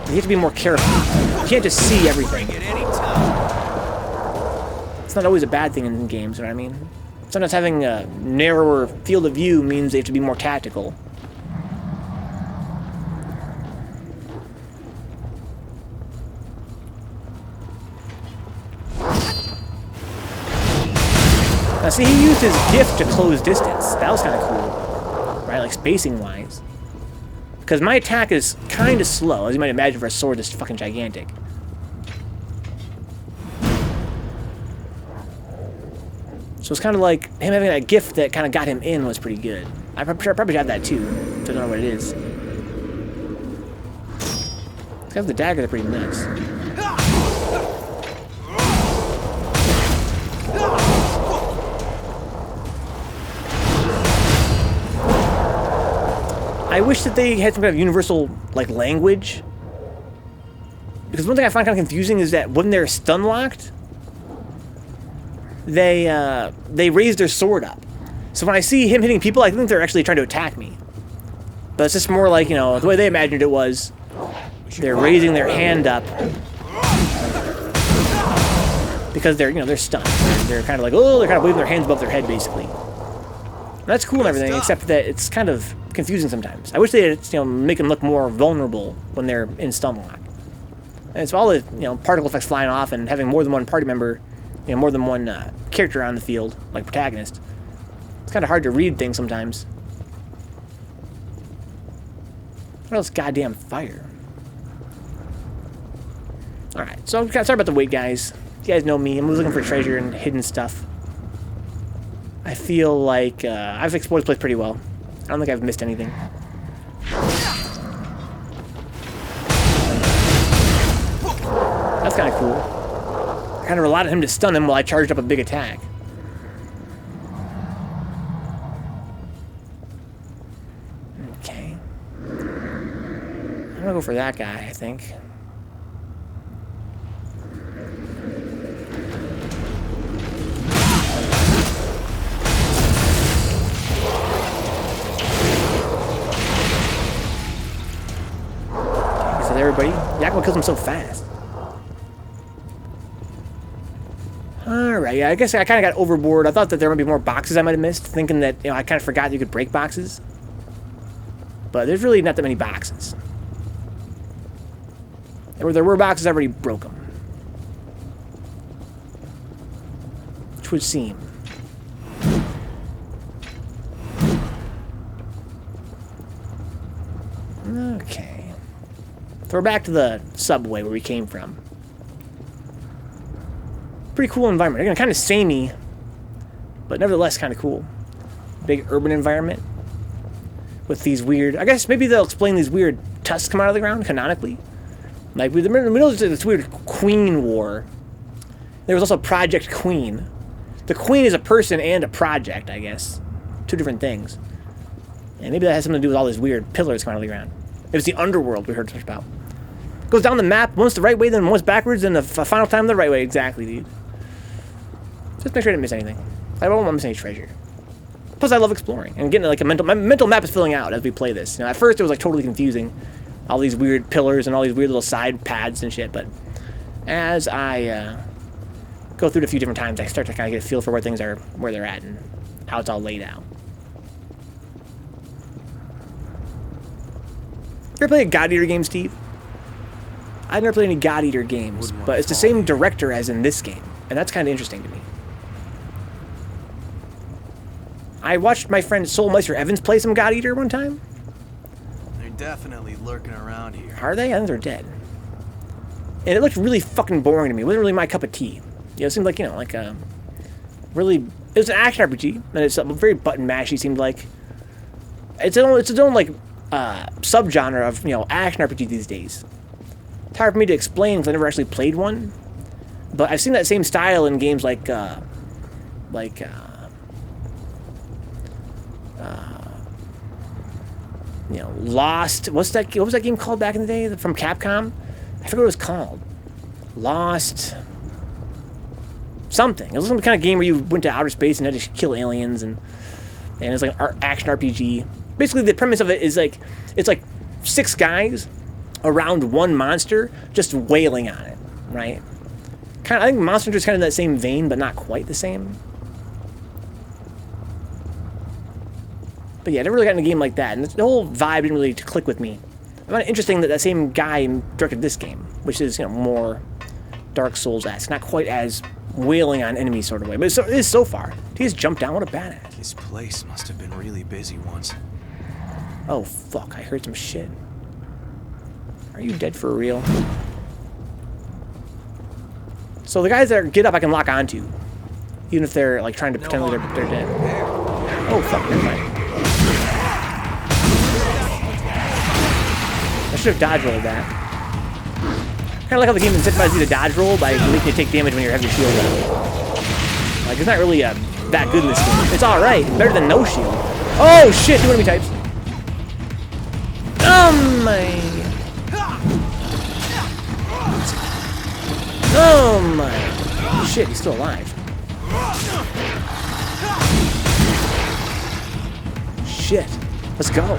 You have to be more careful. You can't just see everything. It's not always a bad thing in games, you know what I mean? Sometimes having a narrower field of view means they have to be more tactical. Now see, he used his gift to close distance. That was kind of cool. Right, like spacing-wise. Because my attack is kind of slow, as you might imagine for a sword that's fucking gigantic. So it's kind of like him having that gift that kind of got him in was pretty good. I probably have that too. Don't know what it is. These guys with the daggers are pretty nuts. I wish that they had some kind of universal, like, language. Because one thing I find kind of confusing is that when they're stun locked, they raise their sword up. So when I see him hitting people, I think they're actually trying to attack me. But it's just more like, you know, the way they imagined it was, they're raising their hand up because they're, you know, they're stunned. They're kind of like, oh, they're kind of waving their hands above their head, basically. And that's cool and everything, except that it's kind of confusing sometimes. I wish they'd, you know, make them look more vulnerable when they're in stun lock. And it's all the, you know, particle effects flying off and having more than one party member, you know, more than one character on the field, like protagonist. It's kind of hard to read things sometimes. What else? Goddamn fire. Alright, so sorry about the wait, guys. You guys know me. I'm looking for treasure and hidden stuff. I feel like I've explored this place pretty well. I don't think I've missed anything. That's kind of cool. I kind of relied on him to stun him while I charged up a big attack. Okay. I'm gonna go for that guy, I think. Everybody. Yakumo kills him so fast. Alright, yeah, I guess I kind of got overboard. I thought that there might be more boxes I might have missed, thinking that, you know, I kind of forgot you could break boxes. But there's really not that many boxes. There were boxes, I already broke them. Which would seem. Okay. So we're back to the subway where we came from. Pretty cool environment. Again, kind of samey, but nevertheless kind of cool. Big urban environment with these weird... I guess maybe they'll explain these weird tusks come out of the ground, canonically. Like, we're in the middle of this weird Queen War. There was also Project Queen. The Queen is a person and a project, I guess. Two different things. And maybe that has something to do with all these weird pillars coming out of the ground. It was the underworld we heard so much about. Goes down the map, once the right way, then once backwards, and the final time the right way. Exactly, dude. Just make sure I didn't miss anything. I don't want to miss any treasure. Plus, I love exploring and getting like my mental map is filling out as we play this. You know, at first it was like totally confusing, all these weird pillars and all these weird little side paths and shit. But as I go through it a few different times, I start to kind of get a feel for where things are, where they're at, and how it's all laid out. You ever play a God Eater game, Steve? I've never played any God Eater games, but it's the same director as in this game, and that's kind of interesting to me. I watched my friend Soulmeister Evans play some God Eater one time. They're definitely lurking around here. Are they? I think they're dead. And it looked really fucking boring to me. It wasn't really my cup of tea. You know, it seemed like, you know, like a really... It was an action RPG, and it's very button mashy, seemed like. It's its own like, subgenre of, you know, action RPG these days. It's hard for me to explain because I never actually played one. But I've seen that same style in games like you know, Lost. What was that game called back in the day from Capcom? I forget what it was called. Lost something. It was some kind of game where you went to outer space and had to kill aliens, and it's like an action RPG. Basically, the premise of it is like, it's like 6 guys around one monster, just wailing on it, right? Kind of, I think Monster Hunter is kind of in that same vein, but not quite the same. But yeah, I never really got in a game like that, and the whole vibe didn't really click with me. I find it interesting that that same guy directed this game, which is, you know, more Dark Souls-esque, not quite as wailing on enemies sort of way, but it is so far. He just jumped down, what a badass. This place must have been really busy once. Oh fuck, I heard some shit. Are you dead for real? So the guys that get up I can lock onto, even if they're like trying to pretend like they're dead. Oh fuck, never mind. I should have dodge rolled that. Kind of like how the game incentivizes you to dodge roll by making you take damage when you have your shield up. Like, it's not really that good in this game. It's alright. Better than no shield. Oh shit, two enemy types. Oh my. Oh my. Shit, he's still alive. Shit. Let's go.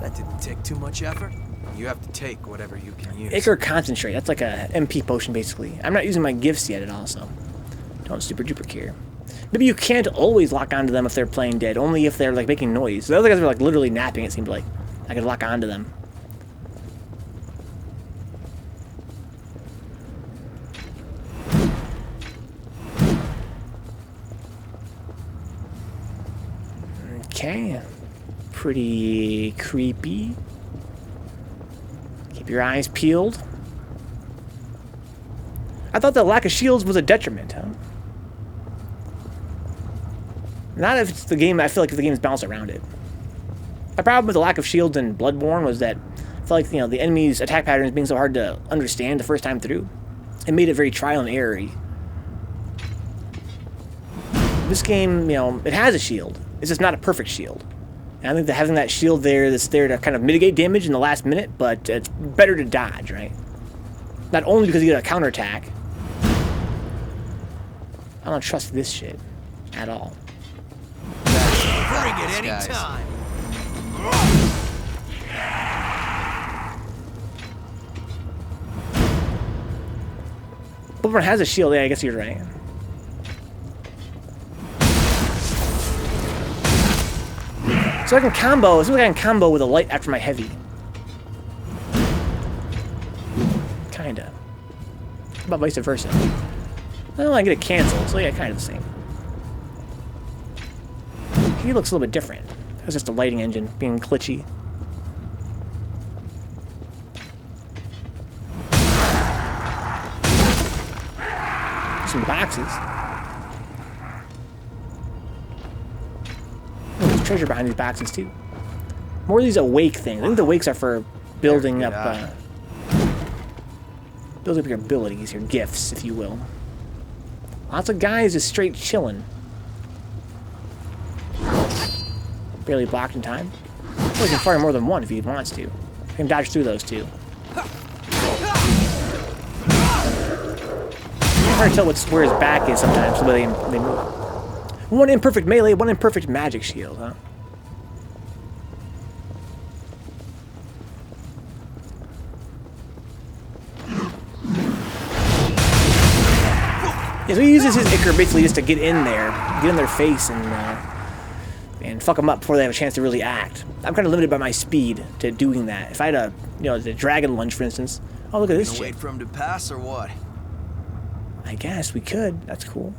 That didn't take too much effort. You have to take whatever you can use. Ichor Concentrate. That's like a MP potion, basically. I'm not using my gifts yet at all, so don't super duper care. Maybe you can't always lock onto them if they're playing dead, only if they're like making noise. The other guys are like literally napping, it seemed like. I could lock onto them. Okay. Pretty creepy. Keep your eyes peeled. I thought the lack of shields was a detriment, huh? Not if it's the game, I feel like if the game's balanced around it. My problem with the lack of shields in Bloodborne was that I felt like, you know, the enemy's attack patterns being so hard to understand the first time through. It made it very trial and error-y. This game, you know, it has a shield. It's just not a perfect shield. And I think that having that shield there that's there to kind of mitigate damage in the last minute, but it's better to dodge, right? Not only because you get a counterattack. I don't trust this shit at all. Bring it anytime. Bloodborne has a shield, yeah, I guess you're right. So I can combo, it seems like I can combo with a light after my heavy. Kinda. How about vice versa? Well, I get a cancel, so yeah, kind of the same. He looks a little bit different. It was just a lighting engine being glitchy. Some boxes. Oh, there's treasure behind these boxes too. More of these awake things. I think the wakes are for building up your abilities, your gifts, if you will. Lots of guys just straight chilling. Barely blocked in time. Well, he can fire more than one if he wants to. He can dodge through those two. It's hard to tell where his back is sometimes, the way they move. One imperfect melee, one imperfect magic shield, huh? Yeah, so he uses his Ichor basically just to get in there, get in their face, and fuck them up before they have a chance to really act. I'm kind of limited by my speed to doing that. If I had a, you know, the dragon lunge, for instance. Oh, look at this shit. Wait for him to pass or what? I guess we could. That's cool.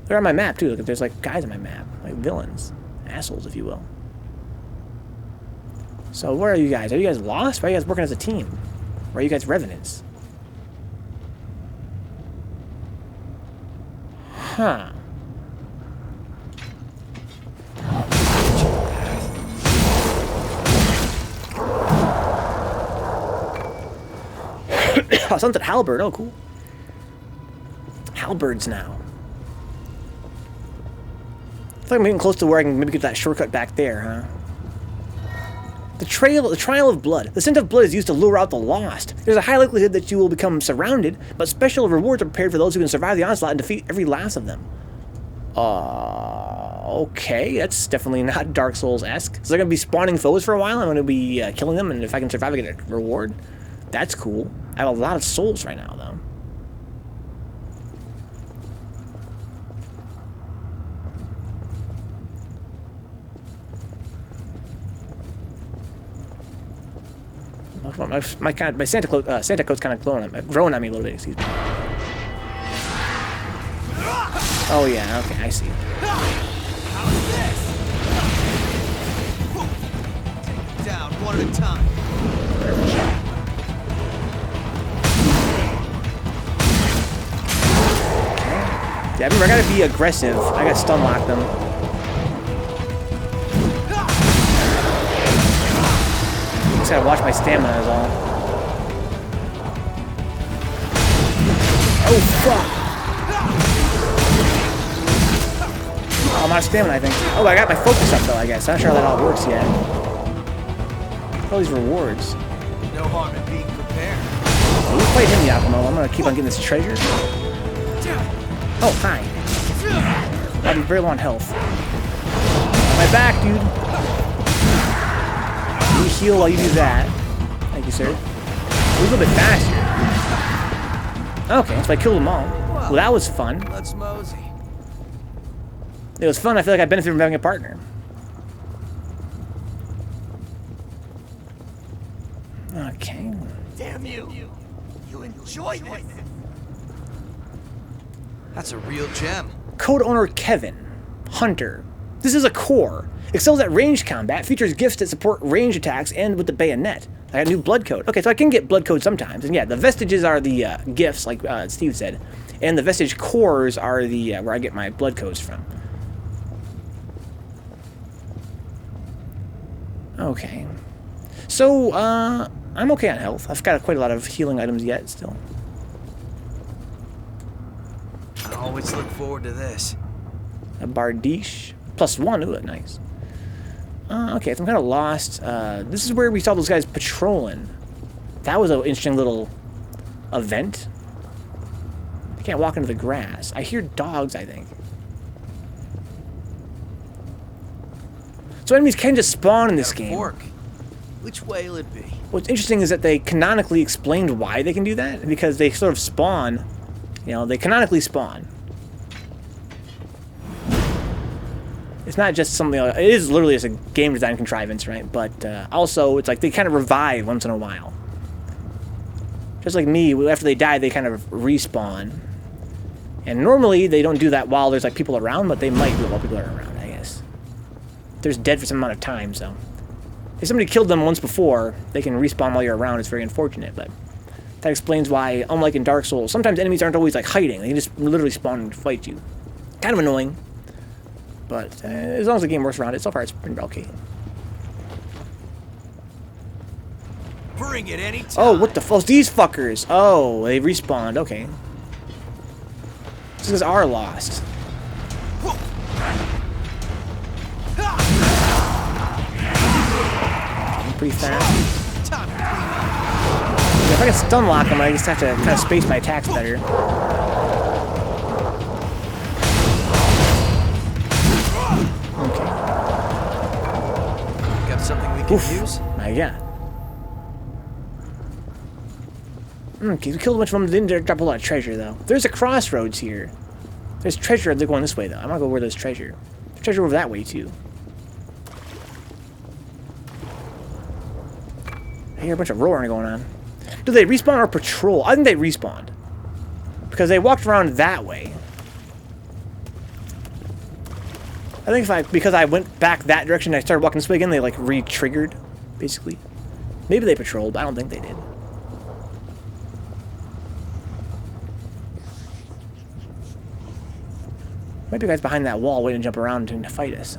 They're on my map too. Look, there's like guys on my map, like villains, assholes, if you will. So where are you guys? Are you guys lost? Why are you guys working as a team? Or are you guys revenants? Huh. Oh, something halberd. Oh, cool. Halberds now. I feel like I'm getting close to where I can maybe get that shortcut back there, huh? The trial of blood. The scent of blood is used to lure out the lost. There's a high likelihood that you will become surrounded, but special rewards are prepared for those who can survive the onslaught and defeat every last of them. Okay, that's definitely not Dark Souls-esque. So they're gonna be spawning foes for a while. I'm gonna be killing them, and if I can survive, I get a reward. That's cool. I have a lot of souls right now, though. My Santa coat's kind of growing on me a little bit. Excuse me. Oh yeah, okay, I see. How's this? Take it down one at a time. Yeah, remember, I gotta be aggressive. I gotta stun lock them. Just gotta watch my stamina is all. Oh fuck! Oh, I'm out of stamina, I think. Oh, I got my focus up though, I guess. I'm not sure how that all works yet. All these rewards. No harm in being prepared. Oh, you fight him, Yakumo. I'm gonna keep on getting this treasure. Oh, hi. I'll be very low on health. My back, dude. You heal while you do that. Thank you, sir. Move a little bit faster. Okay, so I killed them all. Well, that was fun. Let's mosey. It was fun. I feel like I benefited from having a partner. Okay. Damn you! You enjoyed this. That's a real gem. Code owner Kevin. Hunter. This is a core. Excels at ranged combat, features gifts that support range attacks and with the bayonet. I got a new blood code. Okay, so I can get blood code sometimes. And yeah, the vestiges are the gifts, like Steve said. And the vestige cores are the where I get my blood codes from. Okay. So, I'm okay on health. I've got quite a lot of healing items yet, still. I always look forward to this. A bardiche. +1, ooh, nice. Okay, so I'm kind of lost. This is where we saw those guys patrolling. That was an interesting little event. I can't walk into the grass. I hear dogs, I think. So enemies can just spawn in this game. Fork. Which way will it be? What's interesting is that they canonically explained why they can do that, because they sort of spawn. You know, they canonically spawn. It's not just something. It is literally just a game design contrivance, right? But also, it's like they kind of revive once in a while. Just like me, after they die, they kind of respawn. And normally they don't do that while there's like people around, but they might do it while people are around, I guess. They're dead for some amount of time, so if somebody killed them once before, they can respawn while you're around. It's very unfortunate, but that explains why, unlike in Dark Souls, sometimes enemies aren't always like hiding. They can just literally spawn and fight you. Kind of annoying, but as long as the game works around it, so far it's been okay. Bring it anytime. Oh, what the fuck? These fuckers. Oh, they respawned. Okay. This is our lost. Pretty fast. Yeah, if I can stun lock them, I just have to kind of space my attacks better. Okay. Got something we can use? Yeah. Okay, we killed a bunch of them. Didn't drop a lot of treasure, though. There's a crossroads here. There's treasure. They're going this way, though. I'm gonna go where there's treasure. There's treasure over that way, too. I hear a bunch of roaring going on. Do they respawn or patrol? I think they respawned. Because they walked around that way. I think because I went back that direction and I started walking this way again, they like re-triggered, basically. Maybe they patrolled, but I don't think they did. Might be guys behind that wall waiting to jump around and fight us.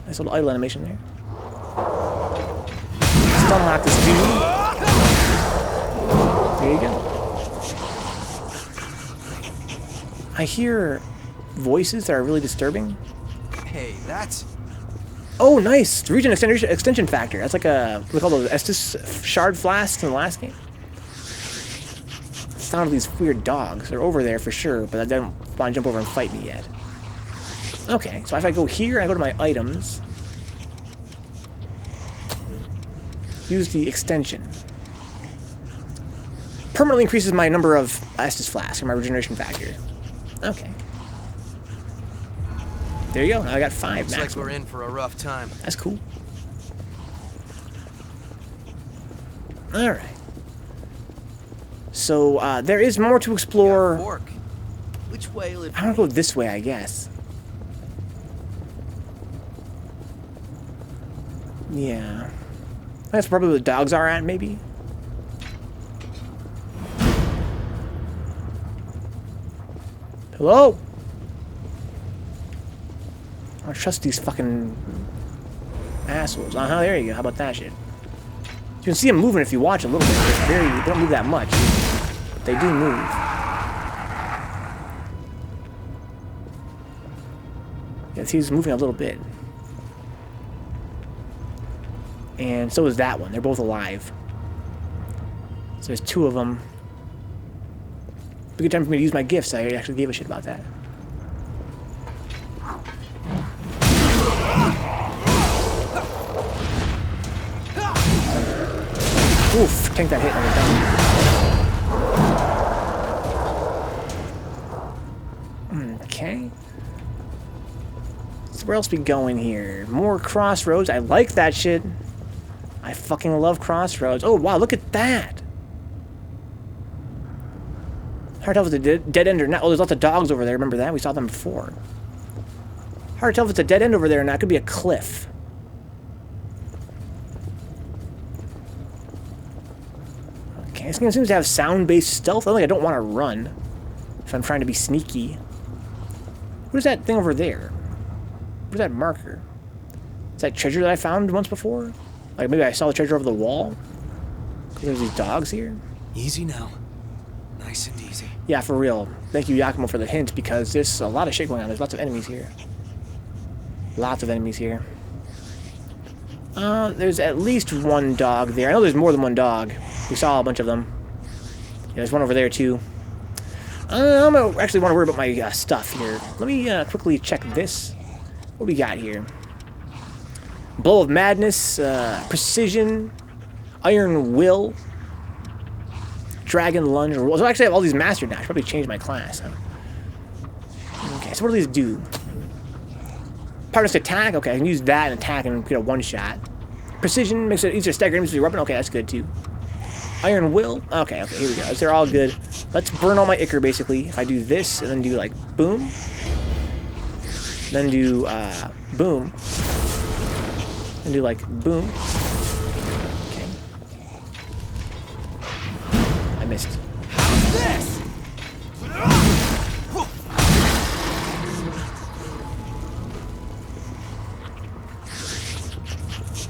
Nice little idle animation there. Stun lock this dude. There you go. I hear voices that are really disturbing. Hey, that's... Oh, nice! The region extension factor. That's like a... What do we call those? Estus shard flasks in the last game? sound of these weird dogs. They're over there for sure, but they don't want to jump over and fight me yet. Okay, so if I go here, I go to my items. Use the extension. Permanently increases my number of Estus flasks, or my regeneration factor. Okay. There you go. Now I got 5 Looks maximum. like we're in for a rough time. That's cool. Alright. So, there is more to explore. Fork. Which way will it I want to go this way, I guess. Yeah. That's probably where the dogs are at, maybe? Hello? I don't trust these fucking assholes. Uh-huh, there you go. How about that shit? You can see them moving if you watch a little bit. They don't move that much. But they do move. Yes, he's moving a little bit. And so is that one. They're both alive. So there's 2 of them. It's a good time for me to use my gifts. I actually gave a shit about that. Oof, tank that hit on the down. Okay. So where else we going here? More crossroads. I like that shit. I fucking love crossroads. Oh, wow, look at that. Hard to tell if it's a dead end or not. Oh, there's lots of dogs over there. Remember that? We saw them before. Hard to tell if it's a dead end over there or not. It could be a cliff. Okay, this game seems to have sound-based stealth. I think I don't want to run if I'm trying to be sneaky. What is that thing over there? What is that marker? Is that treasure that I found once before? Like maybe I saw the treasure over the wall? There's these dogs here. Easy now. Nice and easy. Yeah, for real. Thank you, Yakumo, for the hint, because there's a lot of shit going on. There's lots of enemies here. Lots of enemies here. There's at least 1 dog there. I know there's more than 1 dog. We saw a bunch of them. Yeah, there's one over there, too. I don't actually want to worry about my stuff here. Let me quickly check this. What we got here? Blow of Madness, Precision, Iron Will, Dragon Lunge. So actually I have all these mastered now. I should probably change my class. Huh? Okay, so what do these do? Partners attack. Okay, I can use that and attack and get a 1-shot. Precision makes it easier to stagger enemies with your weapon. Okay, that's good too. Iron Will. Okay, here we go. They're all good. Let's burn all my ichor basically. If I do this and then do like boom, then do boom, and do like boom. Okay. I missed. This!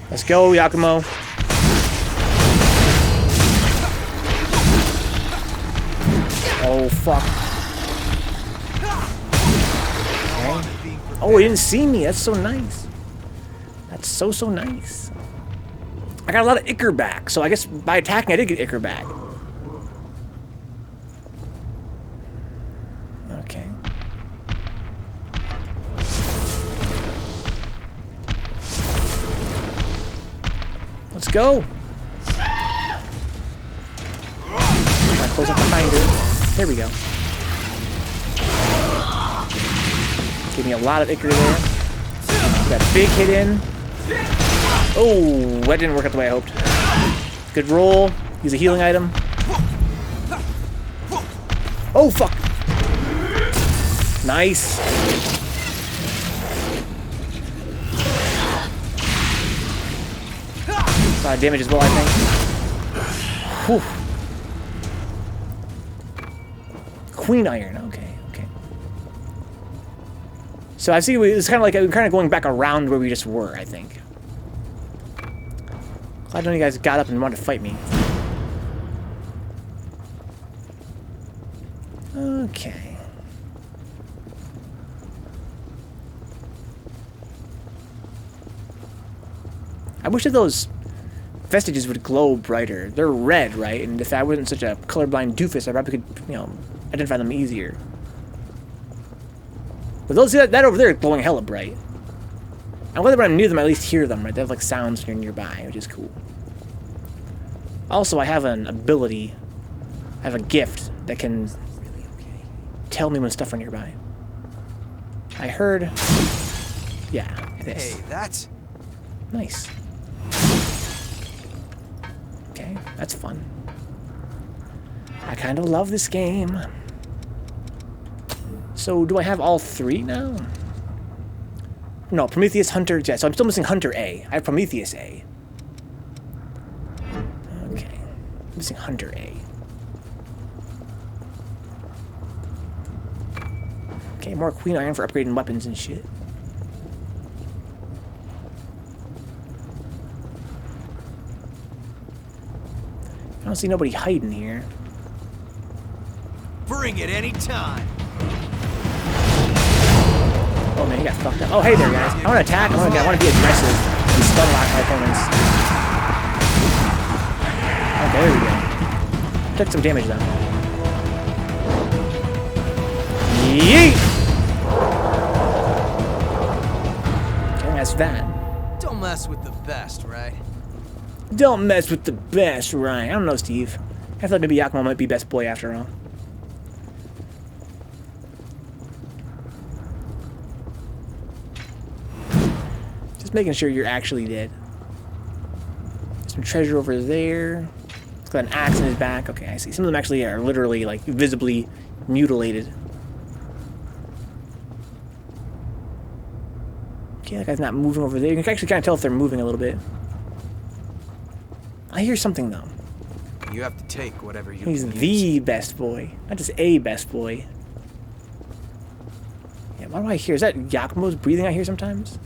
Let's go, Yakumo. Oh, fuck. Okay. Oh, he didn't see me. That's so nice. That's so nice. I got a lot of ichor back, so I guess by attacking I did get ichor back. Okay. Let's go. Close up behind her. There we go. Give me a lot of ichor there. That big hit in. Oh, that didn't work out the way I hoped. Good roll. Use a healing item. Oh, fuck. Nice. A lot of damage as well, I think. Whew. Queen Iron, okay. So I see it's kind of like I'm kind of going back around where we just were, I think. Glad none of you guys got up and wanted to fight me. Okay. I wish that those vestiges would glow brighter. They're red, right? And if I wasn't such a colorblind doofus, I probably could, you know, identify them easier. But those that over there is glowing hella bright. I'm glad that when I'm near them, I at least hear them, right? They have like sounds when you're nearby, which is cool. Also, I have an ability, I have a gift that can tell me when stuff are nearby. I heard, yeah, this. Hey, that's... Nice. Okay, that's fun. I kind of love this game. So, do I have all three now? No, Prometheus, Hunter, yeah, so I'm still missing Hunter A. I have Prometheus A. Okay. I'm missing Hunter A. Okay, more Queen Iron for upgrading weapons and shit. I don't see nobody hiding here. Bring it anytime. Oh man, he got fucked up. Oh, hey there, guys. I want to attack. I want to be aggressive and stun lock my opponents. Okay, there we go. Took some damage though. Yeet! Okay, that's that. Don't mess with the best, right? Don't mess with the best, right? I don't know, Steve. I thought maybe Yakumo might be best boy after all. Just making sure you're actually dead. Some treasure over there. He's got an axe in his back. Okay, I see. Some of them actually are literally, like, visibly mutilated. Okay, that guy's not moving over there. You can actually kind of tell if they're moving a little bit. I hear something, though. You have to take whatever you He's can the use. best boy. Not just a best boy. Yeah, what do I hear? Is that Yakumo's breathing I hear sometimes?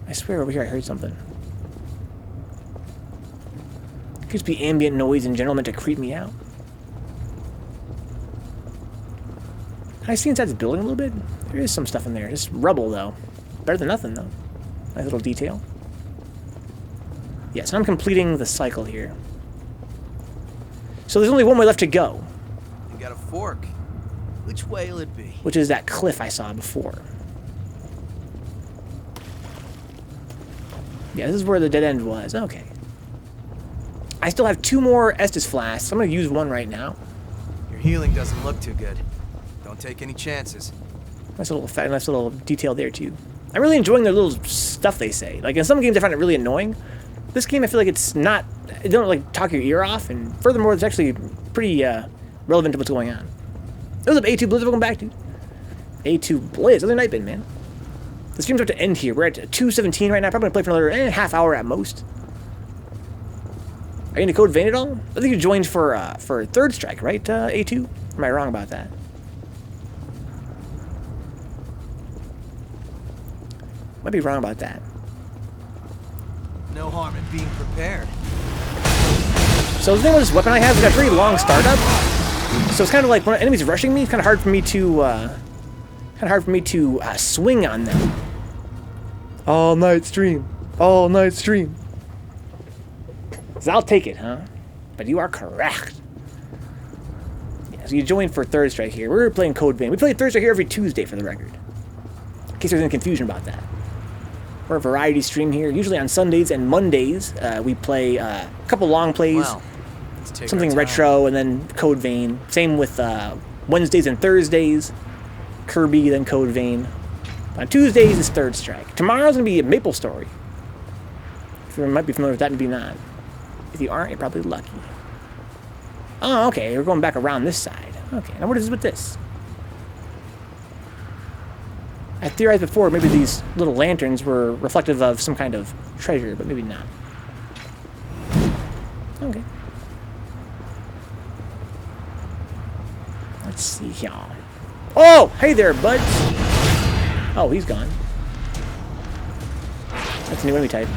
I swear over here I heard something. Could just be ambient noise in general meant to creep me out. Can I see inside this building a little bit? There is some stuff in there. Just rubble, though. Better than nothing, though. Nice little detail. Yeah, so I'm completing the cycle here. So there's only one way left to go, You got a fork. Which way'll it be? which is that cliff I saw before. Yeah, this is where the dead end was. Okay. I still have 2 more Estus flasks. I'm going to use one right now. Your healing doesn't look too good. Don't take any chances. Nice little detail there, too. I'm really enjoying their little stuff they say. Like, in some games I find it really annoying. This game, I feel like it's not... It don't, like, talk your ear off, and furthermore, it's actually pretty relevant to what's going on. What's up, A2 Blizz? Welcome back, dude. A2 Blizz. How's your night been, man? The stream's about to end here. We're at 2:17 right now. Probably going to play for another half hour at most. Are you into Code Vein at all? I think you joined for Third Strike, right, A2? Or am I wrong about that? Might be wrong about that. No harm in being prepared. So the thing with this weapon I have is got a pretty long startup. So it's kind of like when enemies are rushing me, it's kind of hard for me to swing on them. All night stream. All night stream. So I'll take it, huh? But you are correct. Yeah, so you joined for Third Strike here. We're playing Code Vein. We play Third Strike here every Tuesday for the record. In case there's any confusion about that. We're a variety stream here. Usually on Sundays and Mondays, we play a couple long plays. Well, let's take Something our time. retro, and then Code Vein. Same with Wednesdays and Thursdays. Kirby, then Code Vein. On Tuesdays is Third Strike. Tomorrow's going to be a Maple Story. If you might be familiar with that, maybe not. If you aren't, you're probably lucky. Oh, okay. We're going back around this side. Okay, now what is with this? I theorized before maybe these little lanterns were reflective of some kind of treasure, but maybe not. Okay. Let's see here. Oh, hey there, buds. Oh, he's gone. That's a new enemy type.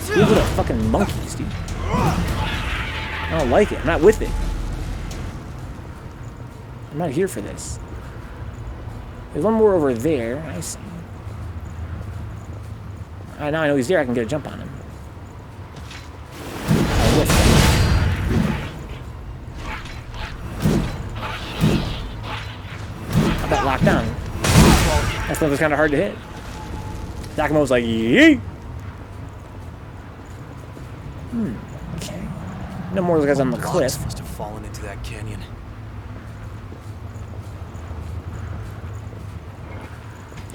Look at the fucking monkeys, dude. I don't like it. I'm not with it. I'm not here for this. There's one more over there. I see. Now I know he's there. I can get a jump on him. I whiffed him. I got locked down. That stuff was kind of hard to hit. Yakumo was like, yee! Okay. No more of those guys on the cliff. Must have fallen into that canyon.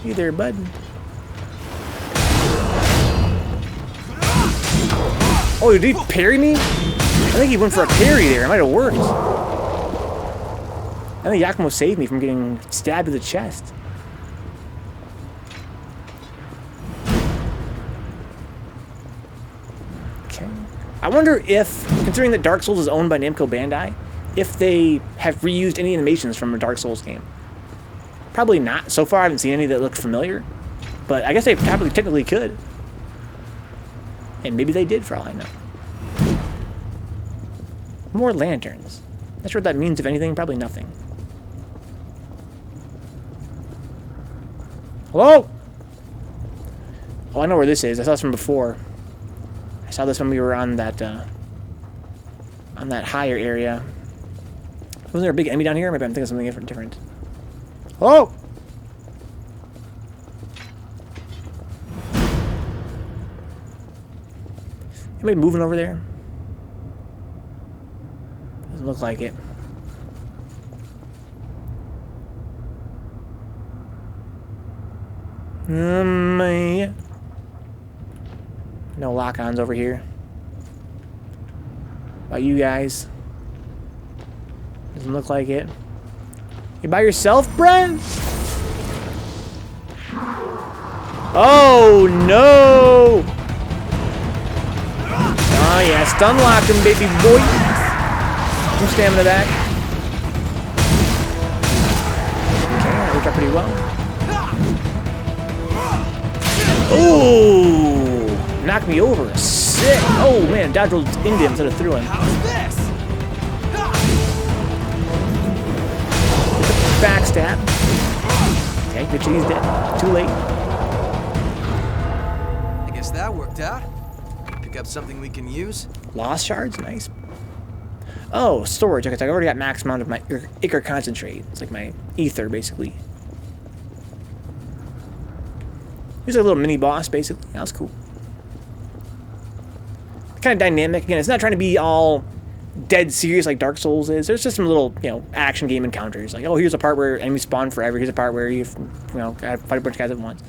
Hey there, bud. Oh, did he parry me? I think he went for a parry there. It might have worked. I think Yakumo saved me from getting stabbed to the chest. Okay. I wonder if, considering that Dark Souls is owned by Namco Bandai, if they have reused any animations from a Dark Souls game. Probably not. So far, I haven't seen any that look familiar. But I guess they probably technically could. And maybe they did, for all I know. More lanterns. Not sure what that means, if anything. Probably nothing. Hello? Oh, I know where this is. I saw this from before. I saw this when we were on that higher area. Wasn't there a big enemy down here? Maybe I'm thinking of something different. Hello? Anybody moving over there? Doesn't look like it. Yeah. No lock-ons over here. About you guys? Doesn't look like it. You by yourself, Brent? Oh no! Oh yeah, stun lock him, baby boy. Some stamina back. Okay, that worked out pretty well. Ooh! Knocked me over. Sick! Oh man, dodge rolled into him instead of through him. Backstab. Okay, good shit, he's dead. Too late. I guess that worked out. Pick up something we can use. Lost shards, nice. Oh, storage. Okay, so I already got max amount of my Ichor concentrate. It's like my ether, basically. He's a little mini boss, basically. That was cool. Kind of dynamic. Again, it's not trying to be all dead serious like Dark Souls is. There's just some little, action game encounters. Like, oh, here's a part where enemies spawn forever. Here's a part where you gotta fight a bunch of guys at once.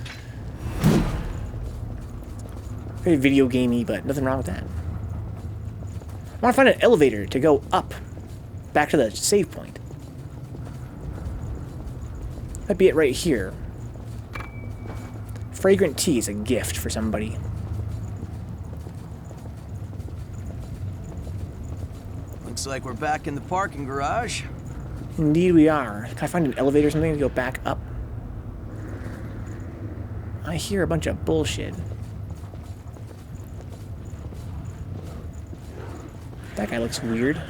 Very video gamey, but nothing wrong with that. I want to find an elevator to go up, back to the save point. Might be it right here. Fragrant tea is a gift for somebody. Looks like we're back in the parking garage. Indeed we are. Can I find an elevator or something to go back up? I hear a bunch of bullshit. That guy looks weird.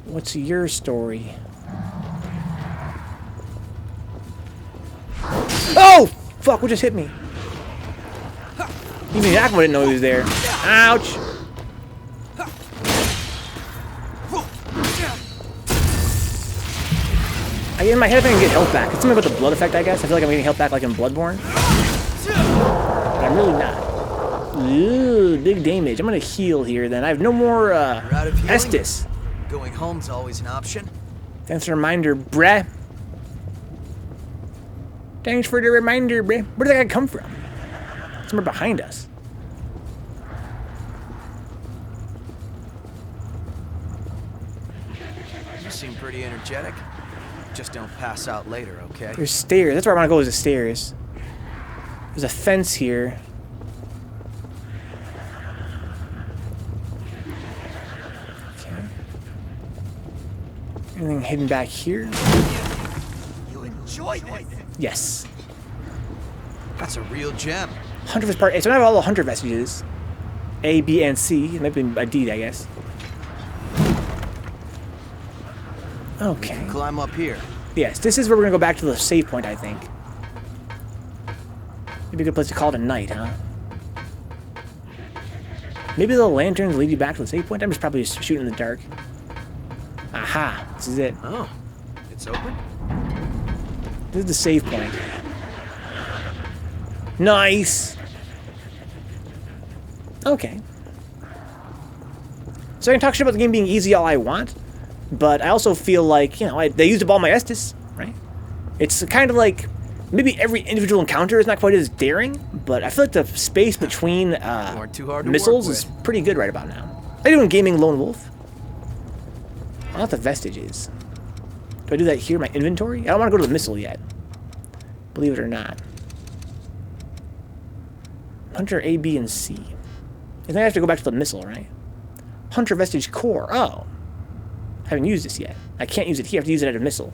What's your story? Oh! Fuck, what just hit me? Even Yakumo didn't know he was there. Ouch! In my head, I can get health back. It's something about the blood effect, I guess. I feel like I'm getting health back like in Bloodborne. But I'm really not. Ooh, big damage. I'm gonna heal here then. I have no more Estus. Going home's always an option. Thanks for the reminder, bruh. Thanks for the reminder, bruh. Where did that guy come from? Somewhere behind us. You seem pretty energetic. Just don't pass out later, okay? There's stairs. That's where I want to go, is the stairs. There's a fence here. Okay. Anything hidden back here? You enjoyed it. Yes. That's a real gem. Hunter is part A. So I have all the hunter vestiges. A, B, and C. It might be a D, I guess. Okay. Climb up here. Yes, this is where we're gonna go back to the save point, I think. Maybe a good place to call it a night, huh? Maybe the lanterns lead you back to the save point? I'm just probably just shooting in the dark. Aha, this is it. Oh, it's open? This is the save point. Nice! Okay. So I can talk shit about the game being easy all I want, but I also feel like, you know, they used up all my Estus, right? It's kind of like, maybe every individual encounter is not quite as daring, but I feel like the space between Too hard to missiles work is with. pretty good right about now. How are you doing, Gaming Lone Wolf? I want the vestiges. Do I do that here in my inventory? I don't want to go to the missile yet. Believe it or not. Hunter A, B, and C. I think I have to go back to the missile, right? Hunter Vestige Core. Oh. I haven't used this yet. I can't use it here. I have to use it at a missile.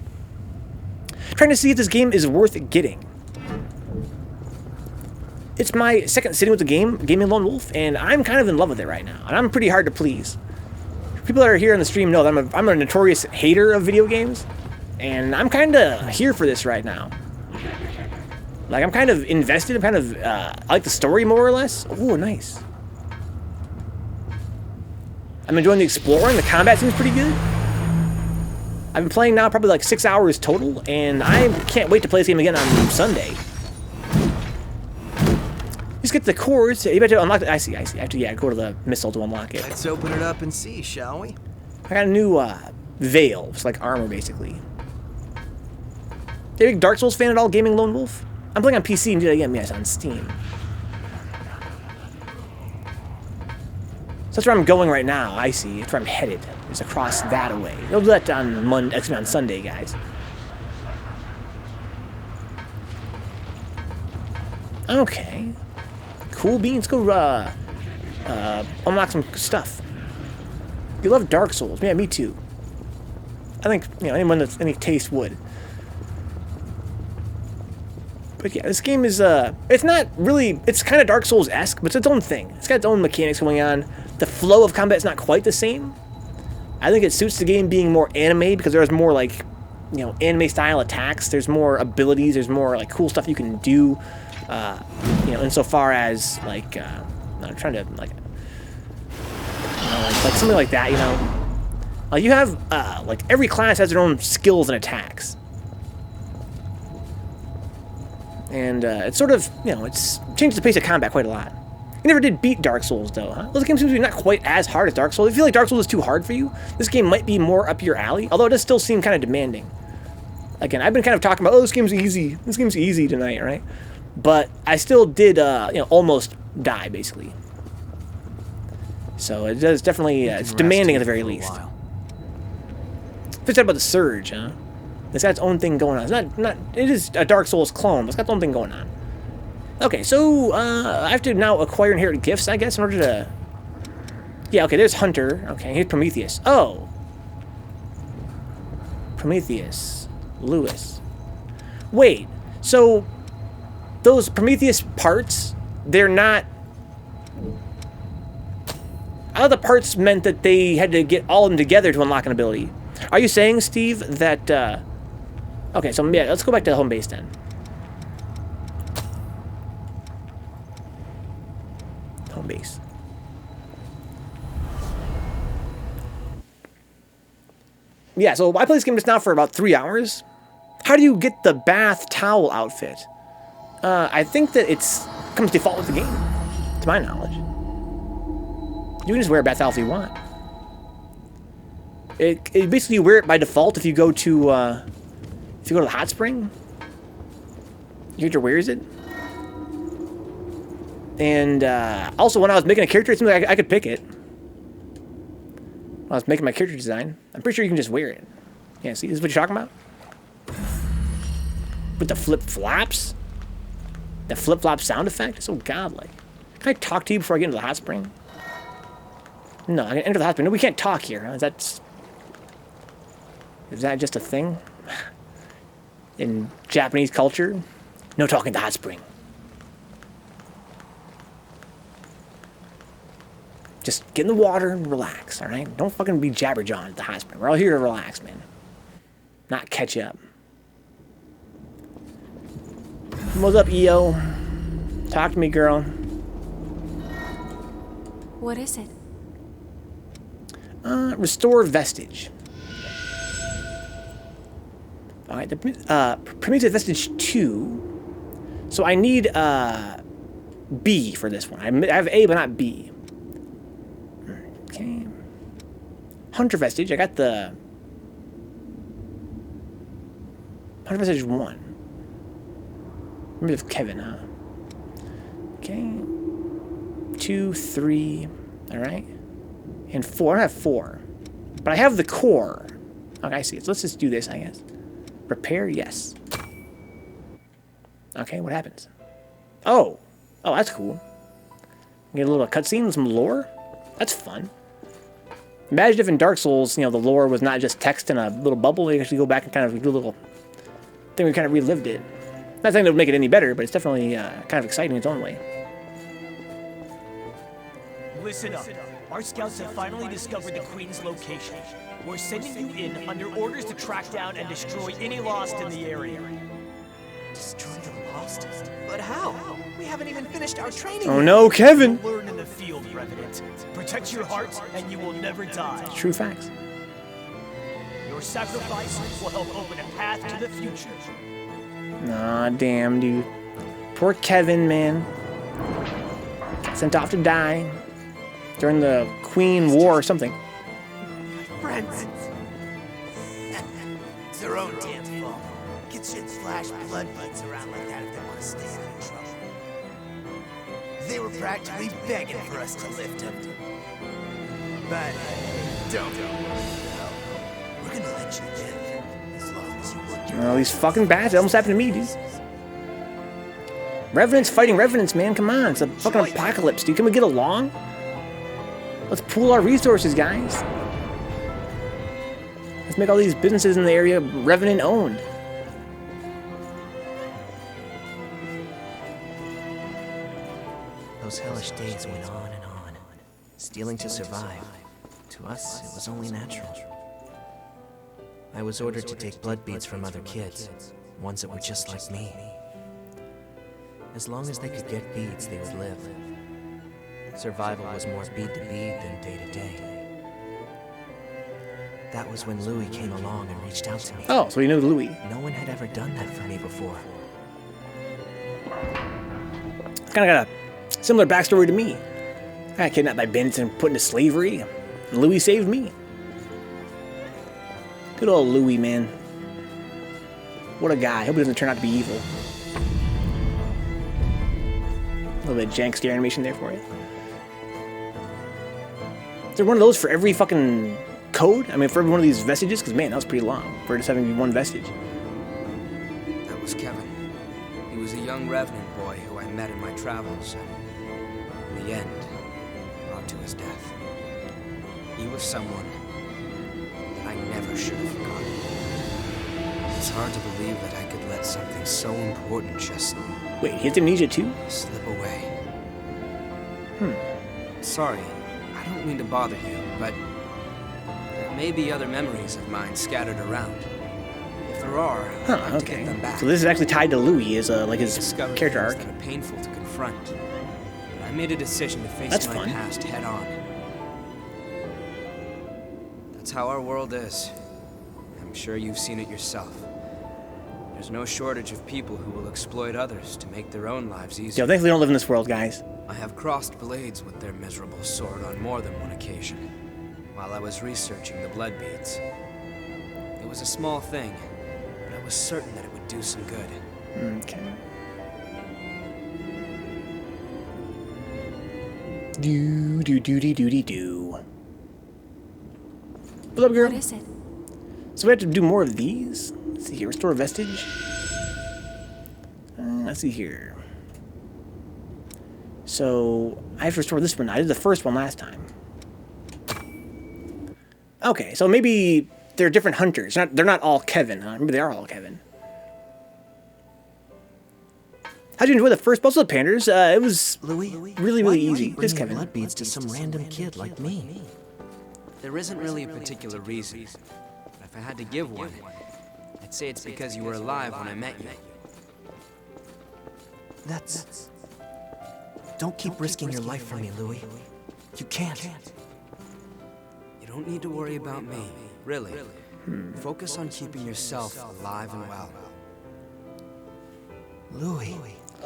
Trying to see if this game is worth getting. It's my second sitting with the game, Gaming Lone Wolf, and I'm kind of in love with it right now. And I'm pretty hard to please. People that are here on the stream know that I'm a notorious hater of video games. And I'm kind of here for this right now. Like, I'm kind of invested. I'm kind of, I like the story more or less. Oh, nice. I'm enjoying the exploring. The combat seems pretty good. I've been playing now probably like 6 hours total, and I can't wait to play this game again on Sunday. Just get the cores. You have to unlock it. I see. I have to, go to the missile to unlock it. Let's open it up and see, shall we? I got a new veil. It's like armor, basically. Are you a big Dark Souls fan at all, Gaming Lone Wolf? I'm playing on PC and yes, on Steam. So that's where I'm going right now. I see. That's where I'm headed. It's across that way. They'll do that on Sunday, guys. Okay. Cool beans. Go unlock some stuff. You love Dark Souls. Yeah, me too. I think, anyone that's any taste would. But yeah, this game is, it's not really, it's kind of Dark Souls-esque, but it's its own thing. It's got its own mechanics going on. The flow of combat is not quite the same. I think it suits the game being more anime because there's more, like, anime-style attacks. There's more abilities. There's more, like, cool stuff you can do, insofar as, like, I'm trying to, like something like that, you have, like, every class has their own skills and attacks. And it's sort of, it's changed the pace of combat quite a lot. You never did beat Dark Souls, though, huh? Those games seem to be not quite as hard as Dark Souls. If you feel like Dark Souls is too hard for you, this game might be more up your alley, although it does still seem kind of demanding. Again, I've been kind of talking about, this game's easy. This game's easy tonight, right? But I still did, almost die, basically. So it does definitely, it's demanding at the very least. Let's talk about the Surge, huh? It's got its own thing going on. It's not. It is a Dark Souls clone, but it's got its own thing going on. Okay, so I have to now acquire inherited gifts, I guess, in order to. Yeah. Okay. There's Hunter. Okay. Here's Prometheus. Oh. Prometheus. Lewis. Wait. So those Prometheus parts, they're not. I thought the parts meant that they had to get all of them together to unlock an ability. Are you saying, Steve, that? Okay, so yeah, let's go back to the home base then. Home base. Yeah, so I played this game just now for about 3 hours. How do you get the bath towel outfit? I think that it's comes default with the game, to my knowledge. You can just wear a bath towel if you want. It basically you wear it by default if you go to the hot spring. Your character wears it. And also when I was making a character, it seemed like I could pick it. When I was making my character design, I'm pretty sure you can just wear it. Yeah, see, this is what you're talking about? With the flip-flops? The flip-flop sound effect? It's so godlike. Can I talk to you before I get into the hot spring? No, I can enter the hot spring. No, we can't talk here. Huh? Is that just a thing? In Japanese culture? No talking to hot spring. Just get in the water and relax, alright? Don't fucking be jabberjawing at the hot spring. We're all here to relax, man. Not catch up. What's up, EO? Talk to me, girl. What is it? Restore vestige. Alright, the primitive vestige 2. So I need B for this one. I have A, but not B. Okay. Hunter vestige. I got the Hunter vestige 1. Primitive Kevin, huh? Okay. 2, 3. Alright. And 4. I don't have 4. But I have the core. Okay, I see it. So let's just do this, I guess. Repair, yes. Okay, what happens? Oh. Oh, that's cool. Get a little cutscene with some lore? That's fun. Imagine if in Dark Souls, you know, the lore was not just text in a little bubble. You actually go back and kind of do a little thing. We kind of relived it. Not saying it would make it any better, but it's definitely kind of exciting in its own way. Listen up. Our scouts have finally discovered the Queen's location. We're sending you in under orders to track down and destroy any Lost in the area. Destroy the Lost? But how? We haven't even finished our training. Oh no, Kevin! Learn in the field, Revenant. Protect your heart, and you will never die. True facts. Your sacrifice will help open a path to the future. Aw, damn, dude. Poor Kevin, man. Sent off to die during the Queen War or something. Friends. It's their own damn fault. Kids shouldn't flash blood beads around like that if they want to stay out of trouble. They were practically begging for us to lift them. But don't. We're gonna let you live as long as you work your Oh, these fucking bats. It almost happened to me, dude. Revenants fighting Revenants, man. Come on. It's a fucking apocalypse, dude. Can we get along? Let's pool our resources, guys. Let's make all these businesses in the area Revenant owned. Those hellish days went on and on. Stealing to survive. To us, it was only natural. I was ordered to take blood beads from other kids, ones that were just like me. As long as they could get beads, they would live. Survival was more bead to bead than day to day. That was when Louis came along and reached out to me. Oh, so you know Louis. No one had ever done that for me before. Kind of got a similar backstory to me. I got kidnapped by Benson and put into slavery. And Louis saved me. Good old Louis, man. What a guy. Hope he doesn't turn out to be evil. A little bit of jank scare animation there for you. Is there one of those for every fucking code? I mean, for every one of these vestiges? Because, man, that was pretty long for just having one vestige. That was Kevin. He was a young Revenant boy who I met in my travels, and in the end, brought to his death. He was someone that I never should have forgotten. It's hard to believe that I could let something so important just Wait, he has amnesia too? slip away. Sorry, I don't mean to bother you, but there may be other memories of mine scattered around. If there are, I'd like to Okay. get them back. So this is actually tied to Louis as like his Discovered character things arc. that are painful to confront. But I made a decision to face That's my fun. past head on. That's how our world is. I'm sure you've seen it yourself. There's no shortage of people who will exploit others to make their own lives easier. Yo, thankfully we don't live in this world, guys. I have crossed blades with their miserable sword on more than one occasion, while I was researching the blood beads. It was a small thing, but I was certain that it would do some good. Okay. Do. What's up, girl? What is it? So we have to do more of these. Let's see here. Restore vestige. Let's see here. So I have to restore this one. I did the first one last time. Okay, so maybe they're different hunters. They're not all Kevin, huh? Maybe they are all Kevin. How'd you enjoy the first Puzzle of Panders? It was Louis, really why are easy. you Just bringing Kevin. blood beads to some random kid like me? There isn't really a particular reason, but if I had to give one, I'd say it's because you were alive when I met you. That's... Don't keep risking your life for me, Louis. You can't. You don't need to worry about me, really. Focus on keeping yourself alive and well.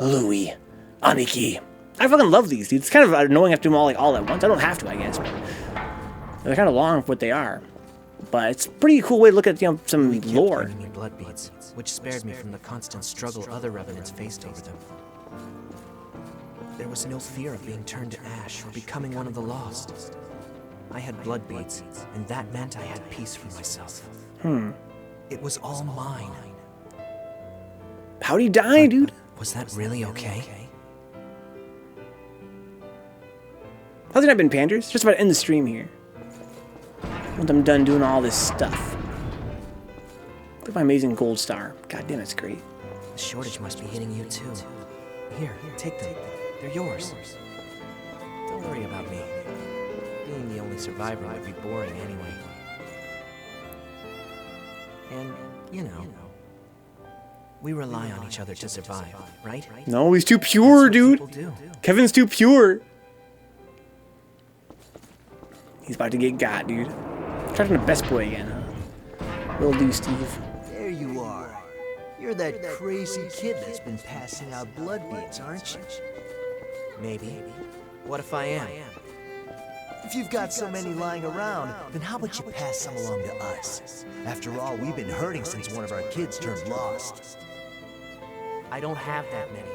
Louis. Aniki. I fucking love these, dude. It's kind of annoying I have to do them all, like, all at once. I don't have to, I guess, but they're kind of long for what they are. But it's a pretty cool way to look at, you know, some Louis kept lore. bringing me blood beads, which spared me from the constant struggle other revenants faced over them. There was no fear of being turned to ash or becoming one of the lost. I had blood beads, and that meant I had peace for myself. It was all mine. How'd he die, dude? Was that really okay? How's it not been Panders? Just about to end the stream here. Once I'm done doing all this stuff. Look at my amazing gold star. God damn, it's great. The shortage must be hitting you too. Here, take them. They're yours. Don't worry about me. Being the only survivor would be boring anyway. And, you know, we rely on each other to survive, right? No, he's too pure, dude. People do. Kevin's too pure. He's about to get got, dude. Charging the best boy again, huh? Will do, Steve. There you are. You're that crazy kid that's been passing out blood beads, aren't you? Maybe. What if I am? If you've got so many lying around, then how about you pass some along to us? After all, we've been hurting since one of our kids turned lost. I don't have that many.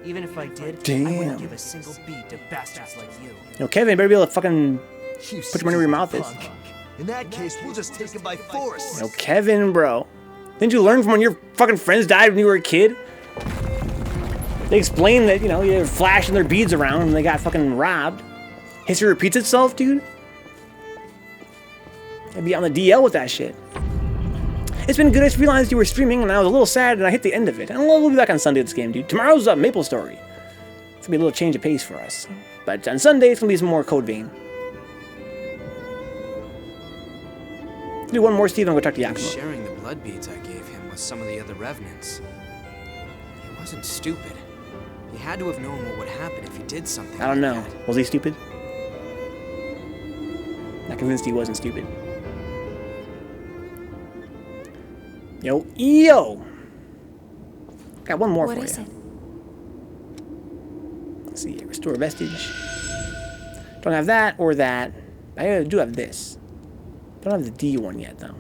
Even if I did, Damn. I wouldn't give a single bead to bastards like you. Yo, Kevin, you better be able to fucking You put your money where your mouth is. punk. In that case, we'll just take him by force. Yo, Kevin, bro. Didn't you learn from when your fucking friends died when you were a kid? They explained that, you know, they were flashing their beads around and they got fucking robbed. History repeats itself, dude. I'd be on the DL with that shit. It's been good. I just realized you were streaming and I was a little sad and I hit the end of it. And we'll be back on Sunday with this game, dude. Tomorrow's Maple Story. It's gonna be a little change of pace for us. But on Sunday, it's gonna be some more Code Vein. Do one more, Steve, and I'm gonna talk to Yakumo. Sharing the blood beads I gave him with some of the other revenants. He wasn't stupid. He had to have known what would happen if he did something. I don't like know. that. Was he stupid? Not convinced he wasn't stupid. Yo! Got one more for you. What is it? Let's see. Restore vestige. Don't have that or that. I do have this. Don't have the D one yet, though.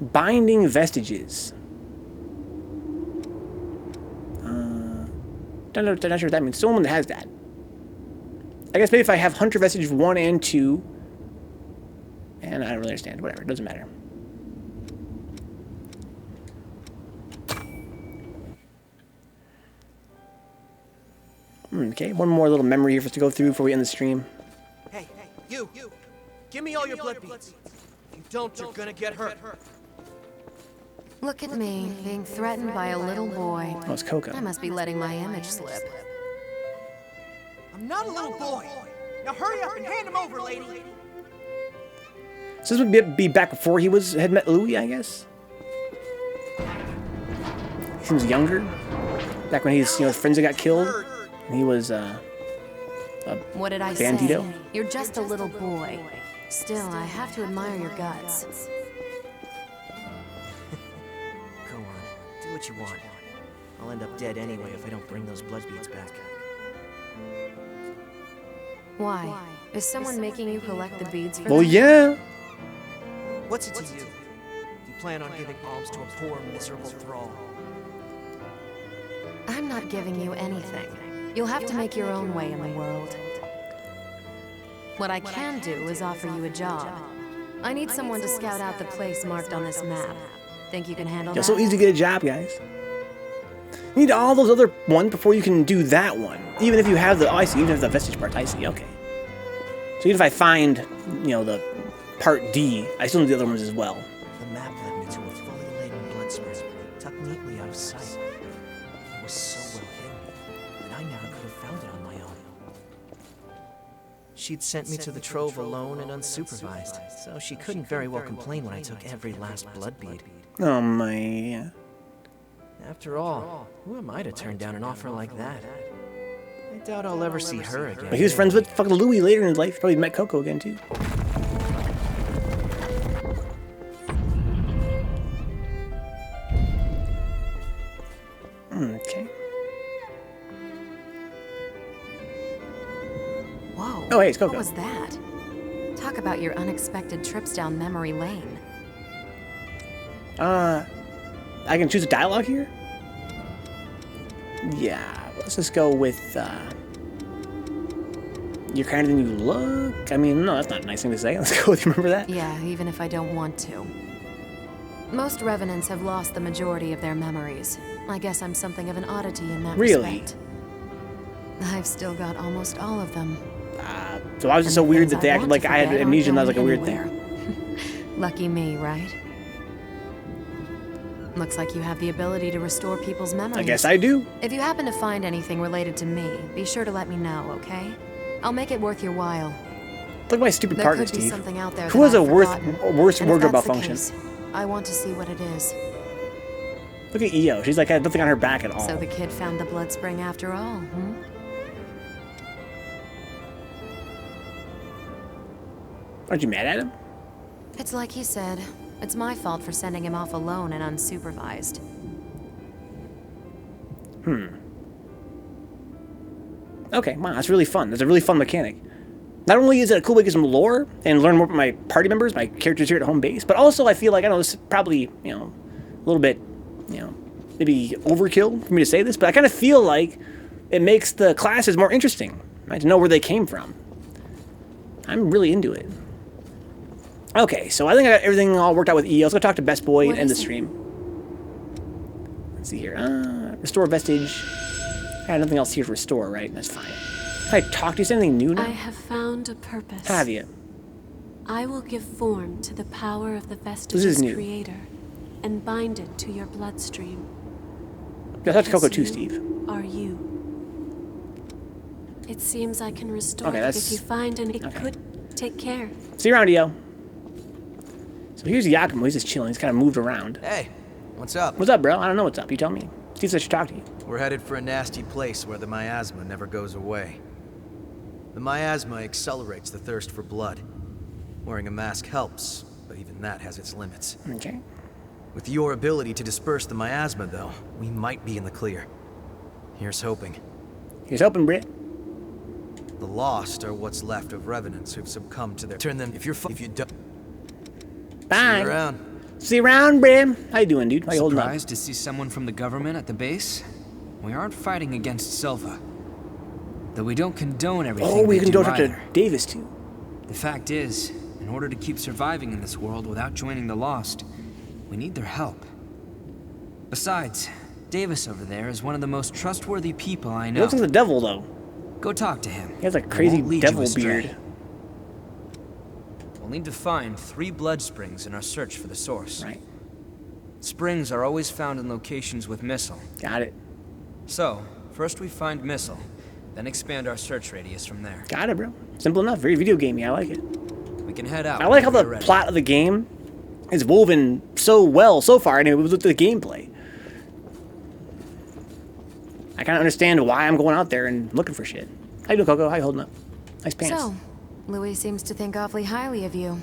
Binding vestiges. Not sure what that means. Someone that has that. I guess maybe if I have Hunter Vestige 1 and 2. And I don't really understand. Whatever, it doesn't matter. Okay, one more little memory here for us to go through before we end the stream. Hey, you! Give me all your blood beads. If you don't, you're gonna get hurt. Look at me, being threatened by a little boy. Oh, it's Coco. I must be letting my image slip. I'm not a little boy. Now hurry up and hand him over, lady. So this would be back before he had met Louis, I guess? He seems younger. Back when his friends that got killed. And he was, What did I Bandito? say? You're just a little boy. Still, I have to admire your guts. Go on, do what you want. I'll end up dead anyway if I don't bring those blood beads back. Why? Is someone making you collect the beads for well, them? yeah. What's it to you? You plan on giving alms to a poor, miserable thrall? I'm not giving you anything. You'll have to make your own way in the world. What I can do is offer you a job. I need someone to scout out the place marked on this map. Think you can handle that? It's so easy to get a job, guys. You need all those other ones before you can do that one. Even if you have the, oh, I see, even if the vestige part, I see, okay. So even if I find, the part D, I still need the other ones as well. The map led me to a fully laden blood spring, tucked neatly out of sight. It was so well hidden that I never could have found it on my own. She'd sent me to the trove alone and unsupervised, so she couldn't very well complain when I took every last blood bead. Oh my. After all, who am I to turn down an offer like that? I doubt I'll ever see her again. But he was friends with fucking Louis later in his life. Probably met Coco again, too. Okay. Whoa. Oh, hey, it's Coco. What was that? Talk about your unexpected trips down memory lane. I can choose a dialogue here? Yeah, let's just go with, you're kinder than you look? I mean, no, that's not a nice thing to say. Let's go with, remember that? Yeah, even if I don't want to. Most revenants have lost the majority of their memories. I guess I'm something of an oddity in that Really? respect. I've still got almost all of them. So I was just so weird that they acted like I had amnesia and that was like a weird anywhere. thing. Lucky me, right? Looks like you have the ability to restore people's memories. I guess I do. If you happen to find anything related to me, be sure to let me know, okay? I'll make it worth your while. Look at my stupid There partner, could be Steve. something out there Who that has a I've forgotten. worse And if wardrobe that's the malfunction? case, I want to see what it is. Look at Io. She's like, had nothing on her back at all. So the kid found the blood spring after all, hmm? Aren't you mad at him? It's like he said. It's my fault for sending him off alone and unsupervised. Okay, wow, that's really fun. That's a really fun mechanic. Not only is it a cool way to get some lore and learn more about my party members, my characters here at home base, but also I feel like, I know this is probably, you know, a little bit, you know, maybe overkill for me to say this, but I kind of feel like it makes the classes more interesting, right? To know where they came from. I'm really into it. Okay, so I think I got everything all worked out with E. Let's go talk to Best Boy and end the stream. Let's see here. Restore vestige. I had nothing else here to restore, right? That's fine. Can I talk to you? Is there anything new now? I have found a purpose. Have you? I will give form to the power of the This is vestiges new. creator and bind it to your bloodstream. Yeah, talk to Coco Because too, you Steve. Are you? It seems I can restore Okay, it that's- if you find an. It okay. could take care. See you around, Io. So here's Yakumo. He's just chilling. He's kind of moved around. Hey, what's up? What's up, bro? I don't know what's up. You tell me. Steve said I should talk to you. We're headed for a nasty place where the miasma never goes away. The miasma accelerates the thirst for blood. Wearing a mask helps, but even that has its limits. Okay. With your ability to disperse the miasma, though, we might be in the clear. Here's hoping. Here's hoping, Britt. The lost are what's left of revenants who've succumbed to their... Turn them... If you don't... Bye. See you around. See you around, Britt. How you doing, dude? How you holding up? Surprised to see someone from the government at the base? We aren't fighting against Silva. Though we don't condone everything Oh, we they can do go talk to either. Davis, too. The fact is, in order to keep surviving in this world without joining the Lost, we need their help. Besides, Davis over there is one of the most trustworthy people I He know. looks like the devil, though. Go talk to him. He has a He crazy won't lead you devil astray. beard. We'll need to find 3 blood springs in our search for the source. Right. Springs are always found in locations with mistle. Got it. So, first we find mistle, then expand our search radius from there. Got it, bro. Simple enough. Very video gamey. I like it. We can head out. I like how whenever the you're ready. plot of the game is woven so well so far, and it was with the gameplay. I kind of understand why I'm going out there and looking for shit. How you doing, Coco? How you holding up? Nice pants. So, Louis seems to think awfully highly of you.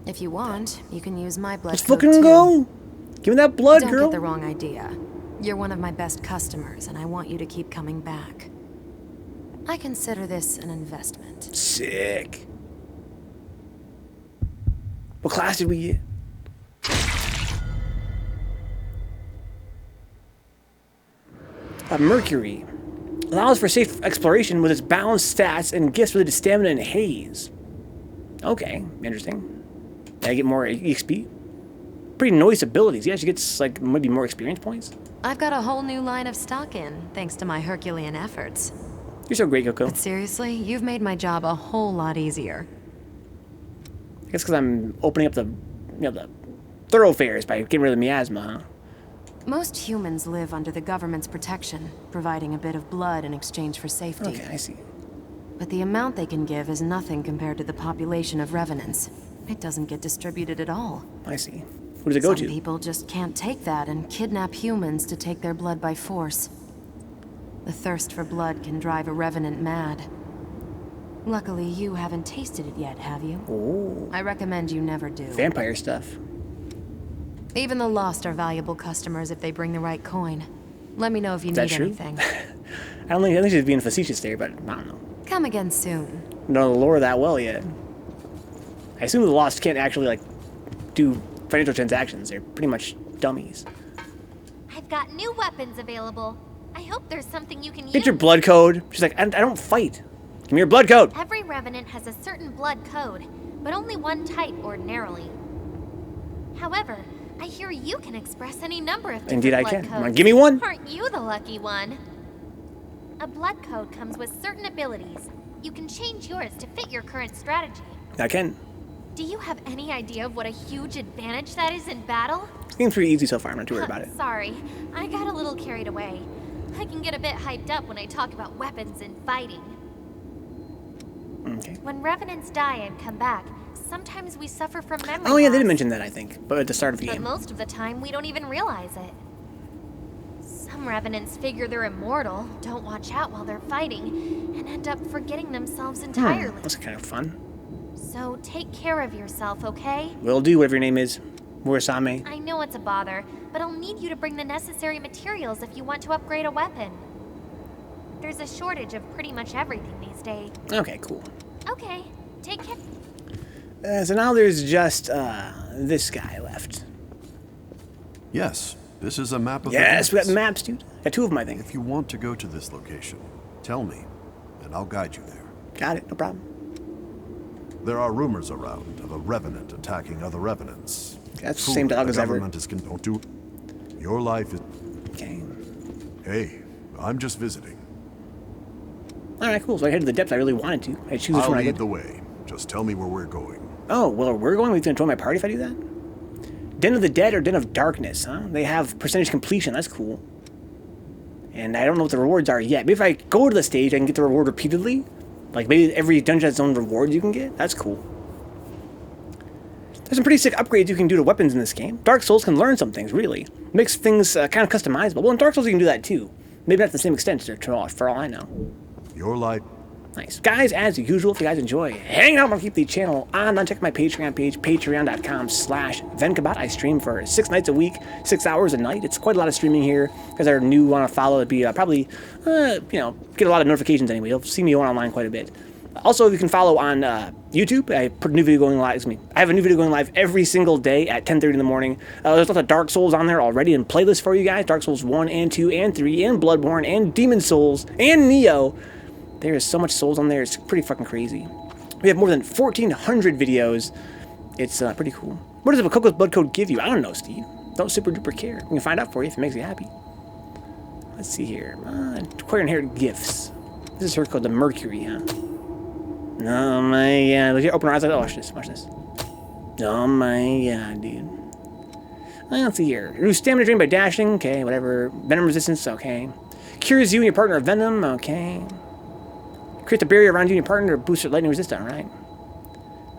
If you want, you can use my blood Let's code fucking too. go. Give me that blood, Don't girl. get the wrong idea. You're one of my best customers, and I want you to keep coming back. I consider this an investment. Sick. What class did we get? Mercury. Allows for safe exploration with its balanced stats and gifts related to stamina and haze. Okay, interesting. Did I get more EXP? Pretty nice abilities. Yeah, she gets, like, maybe more experience points. I've got a whole new line of stock in, thanks to my Herculean efforts. You're so great, Coco. But seriously, you've made my job a whole lot easier. I guess because I'm opening up the, the thoroughfares by getting rid of the miasma, huh? Most humans live under the government's protection, providing a bit of blood in exchange for safety. Okay, I see. But the amount they can give is nothing compared to the population of revenants. It doesn't get distributed at all. I see. Who does it go Some to? people just can't take that and kidnap humans to take their blood by force. The thirst for blood can drive a revenant mad. Luckily, you haven't tasted it yet, have you? Oh. I recommend you never do. Vampire stuff. Even the lost are valuable customers if they bring the right coin. Let me know if you Is that need true? anything. I think she's being facetious there, but I don't know. Come again soon. Know the lore that well yet. I assume the Lost can't actually, like, do financial transactions. They're pretty much dummies. I've got new weapons available. I hope there's something you can use. Get your blood code. She's like, I don't fight. Give me your blood code. Every revenant has a certain blood code, but only one type ordinarily. However, I hear you can express any number of different Indeed I blood can. codes. Come on, give me one. Aren't you the lucky one? A blood code comes with certain abilities. You can change yours to fit your current strategy. I can. Do you have any idea of what a huge advantage that is in battle? This game's pretty easy so far. I'm not too worried about it. Sorry, I got a little carried away. I can get a bit hyped up when I talk about weapons and fighting. Okay. When revenants die and come back, sometimes we suffer from memory Oh yeah, they loss. did mention that, I think, but at the start of the But game. most of the time, we don't even realize it. Some revenants figure they're immortal, don't watch out while they're fighting, and end up forgetting themselves entirely. That's kind of fun. So take care of yourself, okay? Will do, whatever your name is. Murasame. I know it's a bother, but I'll need you to bring the necessary materials if you want to upgrade a weapon. There's a shortage of pretty much everything these days. Okay, cool. Okay, take care. So now there's just this guy left. Yes, this is a map of Yes, the we got depths. maps, dude. Got two of them, I think. If you want to go to this location, tell me, and I'll guide you there. Got it, no problem. There are rumors around of a revenant attacking other revenants. That's the same dog as ever. Government is don't do. Your life is. Okay. Hey, I'm just visiting. All right, cool. So I headed to the depths I really wanted to. I choose which I'll one I lead go. the way. Just tell me where we're going. Oh, well, we're going to join my party if I do that? Den of the Dead or Den of Darkness, huh? They have percentage completion. That's cool. And I don't know what the rewards are yet. Maybe if I go to the stage, I can get the reward repeatedly. Like, maybe every dungeon has its own rewards you can get. That's cool. There's some pretty sick upgrades you can do to weapons in this game. Dark Souls can learn some things, really. Makes things kind of customizable. Well, in Dark Souls you can do that, too. Maybe not to the same extent, for all I know. Your life. Nice. Guys, as usual, if you guys enjoy hanging out, I'll keep the channel on. Check my Patreon page, patreon.com/Vencabot. I stream for 6 nights a week, 6 hours a night. It's quite a lot of streaming here. If you guys are new, want to follow, it'd be probably, get a lot of notifications anyway. You'll see me online quite a bit. Also, you can follow on YouTube. I put a new video going live. I have a new video going live every single day at 10:30 in the morning. There's lots of Dark Souls on there already in playlists for you guys. Dark Souls 1 and 2 and 3 and Bloodborne and Demon Souls and Neo. There is so much Souls on there. It's pretty fucking crazy. We have more than 1,400 videos. It's pretty cool. What does a Coco's Blood Code give you? I don't know, Steve. Don't super duper care. We can find out for you if it makes you happy. Let's see here. Acquire inherited gifts. This is her called the Mercury, huh? Oh my god. Look here, open our eyes. Oh, watch this. Watch this. Oh my god, dude. Let's see here. Reduce stamina drain by dashing. Okay, whatever. Venom resistance. Okay. Cures you and your partner of venom. Okay. Create a barrier around you and your partner to boost your lightning resistance. Alright.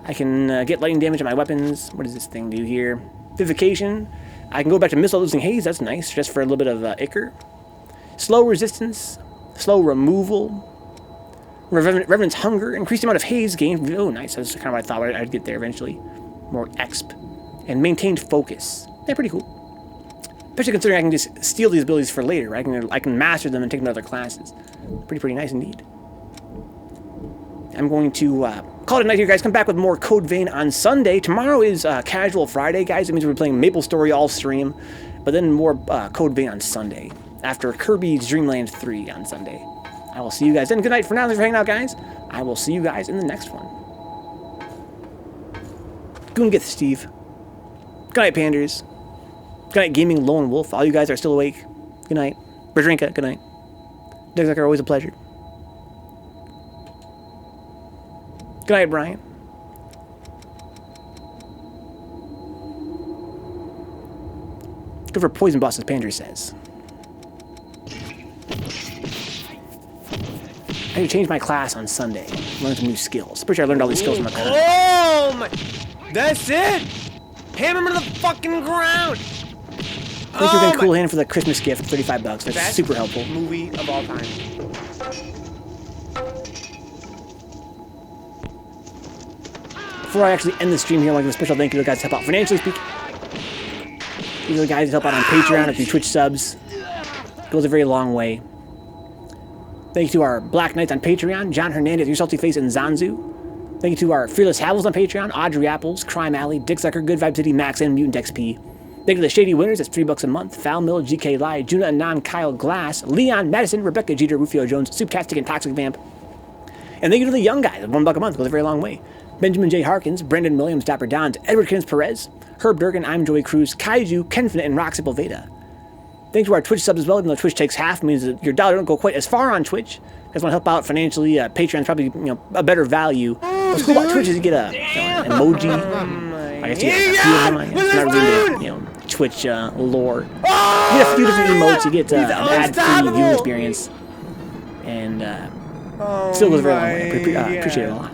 I can get lightning damage on my weapons. What does this thing do here? Vivification. I can go back to Mistle losing haze. That's nice. Just for a little bit of ichor. Slow resistance. Slow removal. Revenant's hunger. Increase the amount of haze gained. Oh, nice. That's kind of what I thought I'd get there eventually. More exp. And maintained focus. They're pretty cool. Especially considering I can just steal these abilities for later, right? I can master them and take them to other classes. Pretty nice indeed. I'm going to call it a night here, guys. Come back with more Code Vein on Sunday. Tomorrow is Casual Friday, guys. It means we're playing Maple Story all stream. But then more Code Vein on Sunday. After Kirby's Dream Land 3 on Sunday. I will see you guys then. Good night for now. Thanks for hanging out, guys. I will see you guys in the next one. Goon Gith, Steve. Good night, Panders. Good night, Gaming Lone Wolf. All you guys are still awake. Good night. Berdrinka, good night. Dexter, always a pleasure. Good night, Brian. Good for poison boss, as Panders says. I need to change my class on Sunday. Learn some new skills. Pretty sure I learned all these skills from the car. Oh my! That's it! Hammer him into the fucking ground! Thank you again, Cool Hand, for the Christmas gift, $35. That's Best super helpful. movie of all time. Before I actually end the stream here, I want to give a special thank you to the guys that help out financially speaking. These are the guys that help out on Patreon or through Twitch subs. It goes a very long way. Thank you to our Black Knights on Patreon, John Hernandez, Your Salty Face, and Zanzu. Thank you to our Fearless Havels on Patreon, Audrey Apples, Crime Alley, Dick Sucker, Good Vibe City, Max, and Mutant XP. Thank you to the Shady Winners, that's $3 a month. Foul Mill, GK Lai, Juna Anon, Kyle Glass, Leon, Madison, Rebecca Jeter, Rufio Jones, Souptastic, and Toxic Vamp. And thank you to the young guys, $1 a month, goes a very long way. Benjamin J. Harkins, Brendan Williams, Dapper Dons, Edward Kenneth Perez, Herb Durgan, I'm Joey Cruz, Kaiju, Kenfinite, and Roxy Veda. Thanks to our Twitch subs as well, even though Twitch takes half, means that your dollar don't go quite as far on Twitch. You guys want to help out financially, Patreon's probably a better value. What's cool about Twitch is you get an emoji. I guess you get a few of them. It's not really into, Twitch lore. You get a few different emotes, you get an ad-free viewing experience. And still goes a very long way. I appreciate it a lot.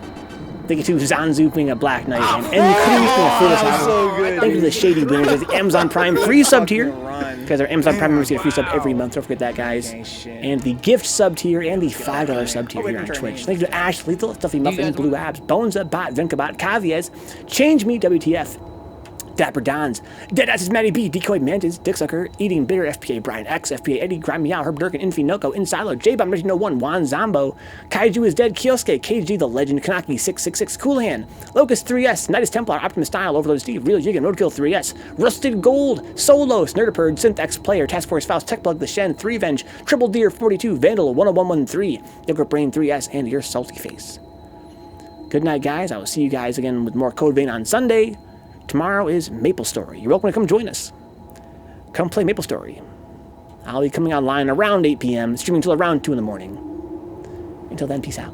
Thank you to Zanzu being a Black Knight and Cruz being a Fearless House. Thank you to the Shady Winners of the Amazon Prime free sub tier. You guys are Amazon Prime members, get a free sub every month. Don't forget that, guys. And the gift sub tier and the $5 sub tier here on Twitch. Thank you to Ash, Lethal, Stuffy Muffin, Blue Abs, Bonza, Bot, Vencabot, Caviez, Change Me, WTF, Dapper Dons, Deadass Matty B, Decoy Mantis, Dick Sucker, Eating Bitter, FPA Brian X, FPA Eddie, Grime Meow, Herb Durkin, Infinoko, Insilo, J-Bomb 1901, Juan Zombo, Kaiju is Dead, Kioske, KG the Legend, Kanaki 666, Cool Hand, Locust 3S, Nidus Templar, Optimus Style, Overload Steve, Real Jigan, Roadkill 3S, Rusted Gold, Solos, Nerdapurd, Synth X Player, Task Force Faust, Techplug, The Shen, 3Venge, Triple Deer 42, Vandal 10113, Yogurt Brain 3S, and Your Salty Face. Good night, guys. I will see you guys again with more Code Vein on Sunday. Tomorrow is Maple Story. You're welcome to come join us. Come play Maple Story. I'll be coming online around 8 p.m., streaming until around 2 in the morning. Until then, peace out.